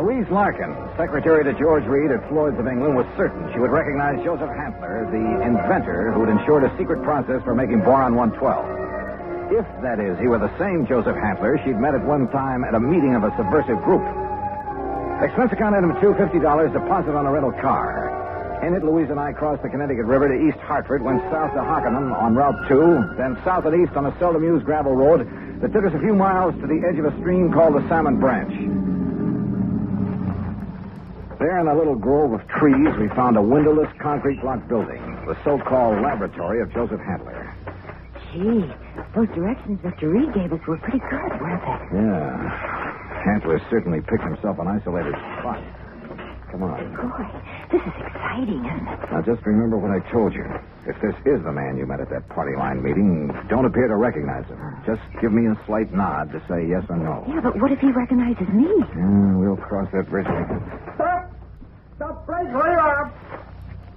Louise Larkin, secretary to George Reed at Floyd's of England, was certain she would recognize Joseph Hantler, the inventor who had ensured a secret process for making Boron 112. If, that is, he were the same Joseph Hantler she'd met at one time at a meeting of a subversive group. Expense account item 2, $50, deposit on a rental car. In it, Louise and I crossed the Connecticut River to East Hartford, went south to Hockenham on Route 2, then south and east on a seldom used gravel road that took us a few miles to the edge of a stream called the Salmon Branch. There in a little grove of trees, we found a windowless concrete block building, the so-called laboratory of Joseph Hantler. Gee, those directions Mr. Reed gave us were pretty good, weren't they? Yeah. Hantler certainly picked himself an isolated spot. Come on. Boy, this is exciting, isn't it? Now, just remember what I told you. If this is the man you met at that party line meeting, don't appear to recognize him. Just give me a slight nod to say yes or no. Yeah, but what if he recognizes me? We'll cross that bridge later. Stop! Stop right where you are!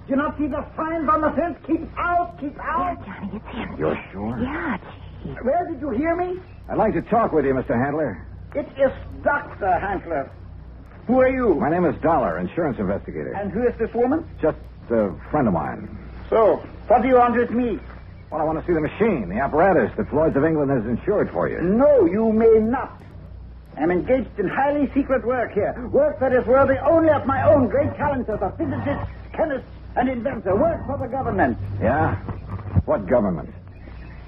Do you not see the signs on the fence? Keep out! Keep out! Yeah, Johnny, it's him. You're sure? Yeah, gee. Where did you hear me? I'd like to talk with you, Mr. Hantler. It is Dr. Hantler. Who are you? My name is Dollar, insurance investigator. And who is this woman? Just a friend of mine. So, what do you want with me? Well, I want to see the machine, the apparatus that Floyd's of England has insured for you. No, you may not. I'm engaged in highly secret work here. Work that is worthy only of my own great talents as a physicist, chemist, and inventor. Work for the government. Yeah? What government?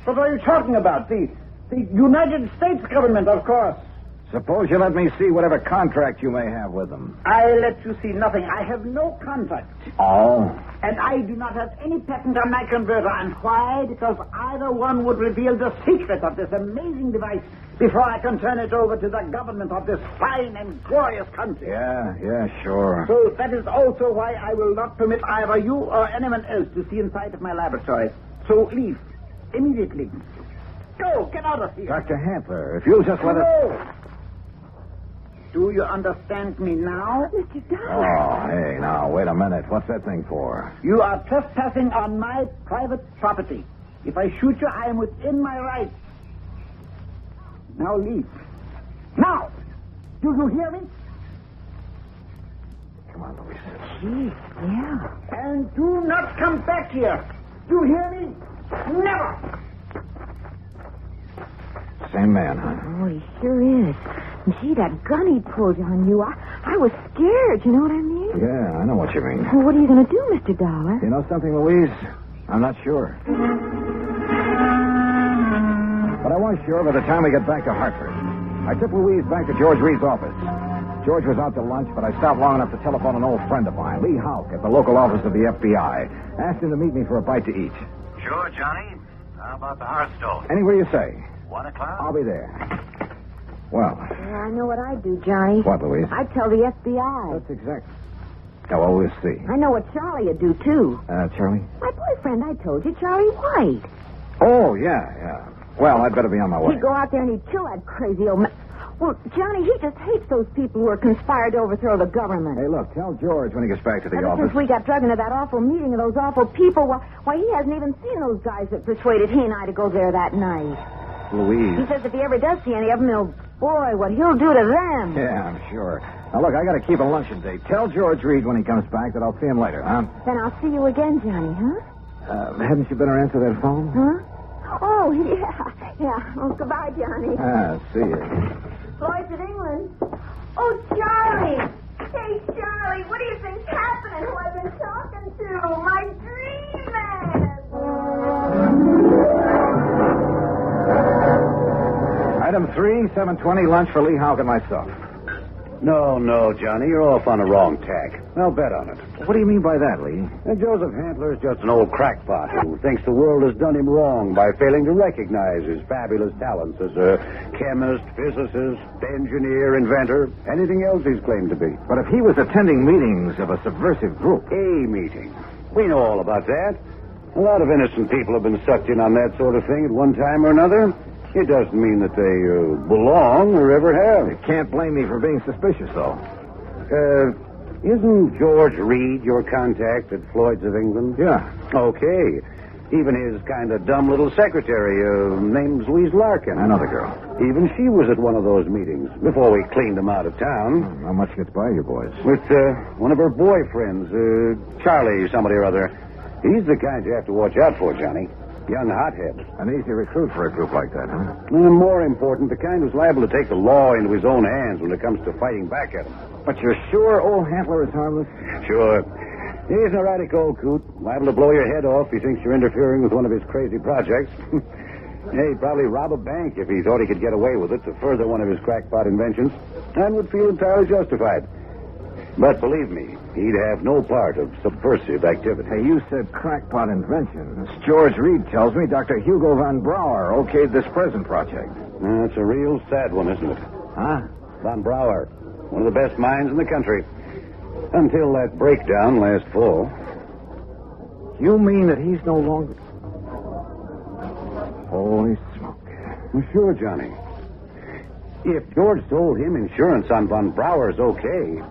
What are you talking about? The United States government, of course. Suppose you let me see whatever contract you may have with them. I let you see nothing. I have no contract. Oh? And I do not have any patent on my converter. And why? Because either one would reveal the secret of this amazing device before I can turn it over to the government of this fine and glorious country. Yeah, sure. So that is also why I will not permit either you or anyone else to see inside of my laboratory. So leave. Immediately. Go, get out of here. Dr. Hantler, if you'll just let us... Do you understand me now? Mr. Dollar. Oh, hey, now, wait a minute. What's that thing for? You are trespassing on my private property. If I shoot you, I am within my rights. Now leave. Now! Do you hear me? Come on, Louise. Gee, yeah. And do not come back here. Do you hear me? Never! Same man, huh? Oh, he sure is. And gee, that gun he pulled on you, I was scared, you know what I mean? Yeah, I know what you mean. Well, what are you going to do, Mr. Dollar? You know something, Louise? I'm not sure. But I was sure by the time we get back to Hartford. I took Louise back to George Reed's office. George was out to lunch, but I stopped long enough to telephone an old friend of mine, Lee Houck, at the local office of the FBI. Asked him to meet me for a bite to eat. Sure, Johnny. How about the Hearthstone? Anywhere you say. 1 o'clock? I'll be there. Well. Yeah, I know what I'd do, Johnny. What, Louise? I'd tell the FBI. That's exact. Oh, well, we'll see. I know what Charlie would do, too. Charlie? My boyfriend, I told you, Charlie White. Oh, yeah. Well, I'd better be on my way. He'd go out there and he'd kill that crazy old man. Well, Johnny, he just hates those people who are conspired to overthrow the government. Hey, look, tell George when he gets back to the Ever office. since we got drug into that awful meeting of those awful people, why, he hasn't even seen those guys that persuaded he and I to go there that night. Louise. He says if he ever does see any of them, boy, what he'll do to them. Yeah, I'm sure. Now, look, I got to keep a luncheon date. Tell George Reed when he comes back that I'll see him later, huh? Then I'll see you again, Johnny, huh? Hadn't you better answer that phone? Huh? Oh, yeah. Oh, goodbye, Johnny. See you. Floyd's in England. Oh, Charlie. Hey, Charlie, what do you think's happening? Who I've been talking to? My dream man. 7-3, 7:20, lunch for Lee Houck and myself. No, Johnny, you're off on the wrong tack. I'll bet on it. What do you mean by that, Lee? And Joseph Handler's just an old crackpot who thinks the world has done him wrong by failing to recognize his fabulous talents as a chemist, physicist, engineer, inventor, anything else he's claimed to be. But if he was attending meetings of a subversive group... A meeting. We know all about that. A lot of innocent people have been sucked in on that sort of thing at one time or another. It doesn't mean that they belong or ever have. You can't blame me for being suspicious, though. Isn't George Reed your contact at Floyd's of England? Yeah. Okay. Even his kind of dumb little secretary, name's Louise Larkin. I know the girl. Even she was at one of those meetings before we cleaned them out of town. How much gets by you boys? With one of her boyfriends, Charlie somebody or other. He's the kind you have to watch out for, Johnny. Young hothead. An easy recruit for a group like that, huh? And more important, the kind who's liable to take the law into his own hands when it comes to fighting back at him. But you're sure old Handler is harmless? Sure. He's an erratic old coot, liable to blow your head off if he thinks you're interfering with one of his crazy projects. He'd probably rob a bank if he thought he could get away with it to further one of his crackpot inventions, and would feel entirely justified. But believe me, he'd have no part of subversive activity. Hey, you said crackpot invention. As George Reed tells me, Dr. Hugo von Brauer okayed this present project. That's a real sad one, isn't it? Huh? Von Brauer, one of the best minds in the country. Until that breakdown last fall. You mean that he's no longer... Holy smoke. Well, sure, Johnny. If George told him insurance on Von Brauer's okay...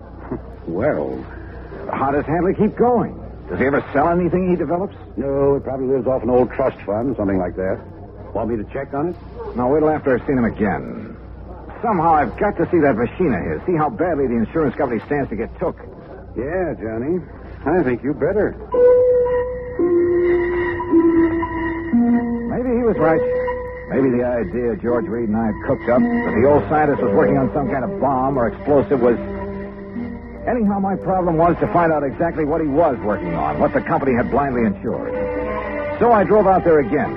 Well, how does Handler keep going? Does he ever sell anything he develops? No, it probably lives off an old trust fund, something like that. Want me to check on it? No, wait till after I've seen him again. Somehow I've got to see that machine of his, see how badly the insurance company stands to get took. Yeah, Johnny. I think you better. Maybe he was right. Maybe the idea George Reed and I had cooked up that the old scientist was working on some kind of bomb or explosive was... Anyhow, my problem was to find out exactly what he was working on, what the company had blindly insured. So I drove out there again.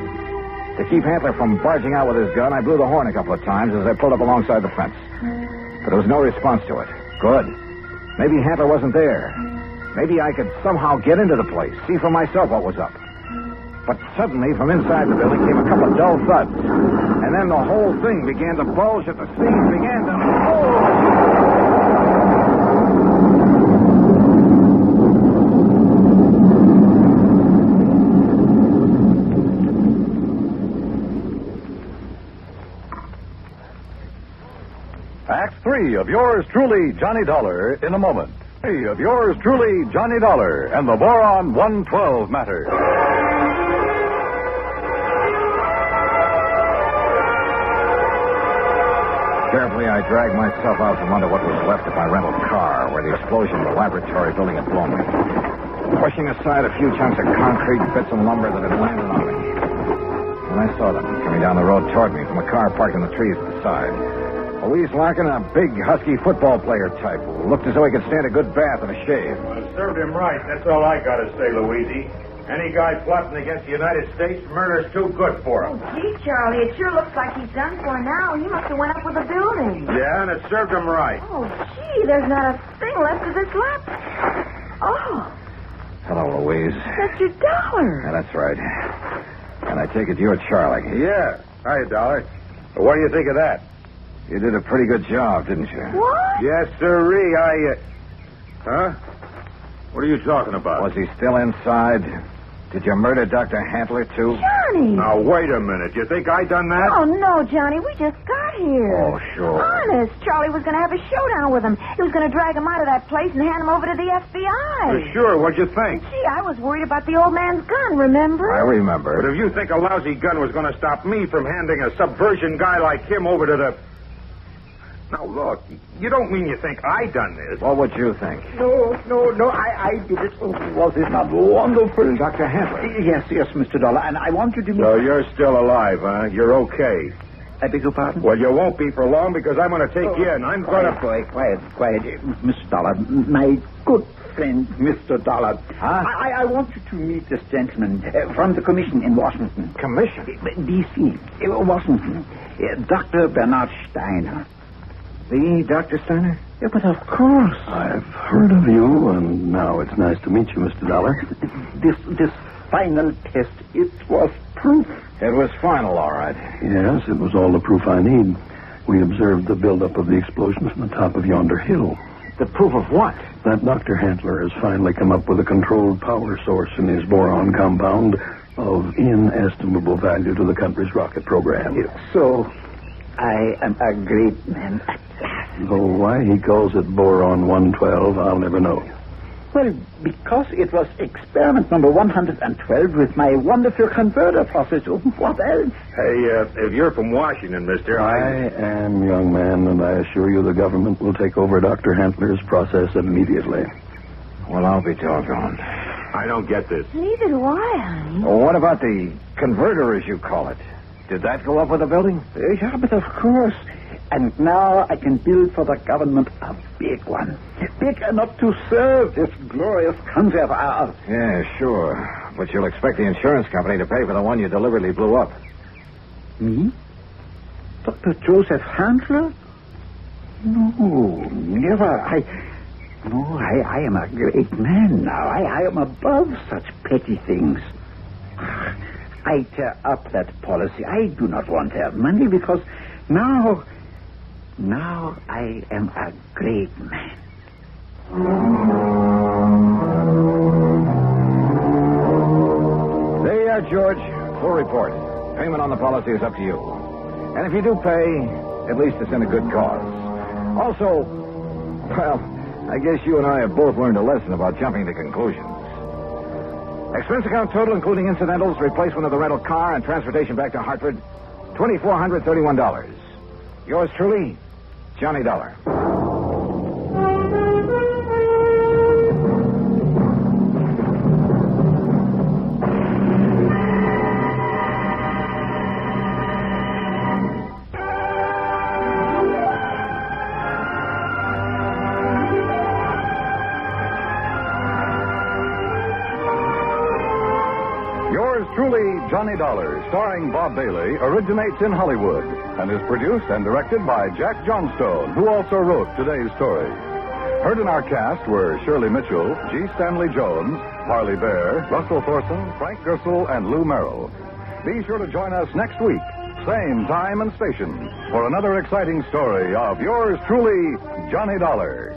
To keep Handler from barging out with his gun, I blew the horn a couple of times as I pulled up alongside the fence. But there was no response to it. Good. Maybe Handler wasn't there. Maybe I could somehow get into the place, see for myself what was up. But suddenly, from inside the building came a couple of dull thuds. And then the whole thing began to bulge at the seams, began to... Act 3 of yours truly, Johnny Dollar, in a moment. 3 of yours truly, Johnny Dollar, and the Boron 112 matter. Carefully, I dragged myself out from under what was left of my rental car, where the explosion of the laboratory building had blown me. Pushing aside a few chunks of concrete, bits of lumber that had landed on me. And I saw them coming down the road toward me from a car parked in the trees at the side. Louise Larkin, a big, husky football player type, who looked as though he could stand a good bath and a shave. Well, served him right. That's all I got to say, Louise. Any guy plotting against the United States, murder's too good for him. Gee, Charlie, it sure looks like he's done for now. He must have went up with the building. Yeah, and it served him right. Oh, gee, there's not a thing left of this laptop. Oh, Hello, Louise. that's your dollar. Yeah, that's right. And I take it you're Charlie. Yeah. Hiya, Dollar. What do you think of that? You did a pretty good job, didn't you? What? Yes, sirree. Huh? What are you talking about? Was he still inside? Did you murder Dr. Handler, too? Johnny! Now, wait a minute. You think I done that? Oh, no, Johnny, we just got here. Oh, sure. Honest, Charlie was going to have a showdown with him. He was going to drag him out of that place and hand him over to the FBI. Sure, what'd you think? Gee, I was worried about the old man's gun, remember? I remember. But if you think a lousy gun was going to stop me from handing a subversion guy like him over to the... Now, look, you don't mean you think I done this. What would you think? No, I did it. Oh, was it not wonderful? Dr. Handler. Yes, Mr. Dollar, and I want you to... So you're still alive, huh? You're okay. I beg your pardon? Well, you won't be for long because I'm going to take you in. I'm going to... Quiet. Mr. Dollar, my good friend, Mr. Dollar. Huh? I want you to meet this gentleman from the commission in Washington. Commission? D.C., Washington. Dr. Bernard Steiner. The Dr. Steiner? Yeah, but of course. I've heard of you, and now it's nice to meet you, Mr. Dollar. This final test, it was proof. It was final, all right. Yes, it was all the proof I need. We observed the buildup of the explosion from the top of yonder hill. The proof of what? That Dr. Handler has finally come up with a controlled power source in his boron compound of inestimable value to the country's rocket program. So, I am a great man. Though why he calls it Boron 112, I'll never know. Well, because it was experiment number 112 with my wonderful converter process. What else? Hey, if you're from Washington, mister, I am, young man, and I assure you the government will take over Dr. Handler's process immediately. Well, I'll be doggone. I don't get this. Neither do I, honey. Well, what about the converter, as you call it? Did that go up with the building? Yeah, but of course. And now I can build for the government a big one. Big enough to serve this glorious country of ours. Yeah, sure. But you'll expect the insurance company to pay for the one you deliberately blew up. Me? Dr. Joseph Handler? No, never. I am a great man now. I am above such petty things. I tear up that policy. I do not want their money because now I am a great man. There you are, George. Full report. Payment on the policy is up to you. And if you do pay, at least it's in a good cause. Also, well, I guess you and I have both learned a lesson about jumping to conclusions. Expense account total, including incidentals, replacement of the rental car, and transportation back to Hartford, $2,431. Yours truly, Johnny Dollar. Yours truly, Johnny Dollar, starring Bob Bailey, originates in Hollywood and is produced and directed by Jack Johnstone, who also wrote today's story. Heard in our cast were Shirley Mitchell, G. Stanley Jones, Harley Bear, Russell Thorson, Frank Gersel, and Lou Merrill. Be sure to join us next week, same time and station, for another exciting story of yours truly, Johnny Dollar.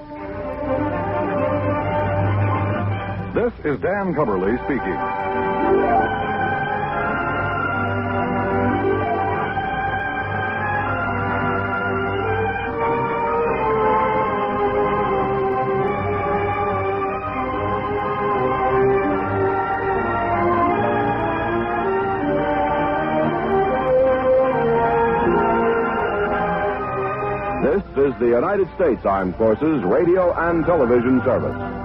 This is Dan Cubberly speaking. This is the United States Armed Forces Radio and Television Service.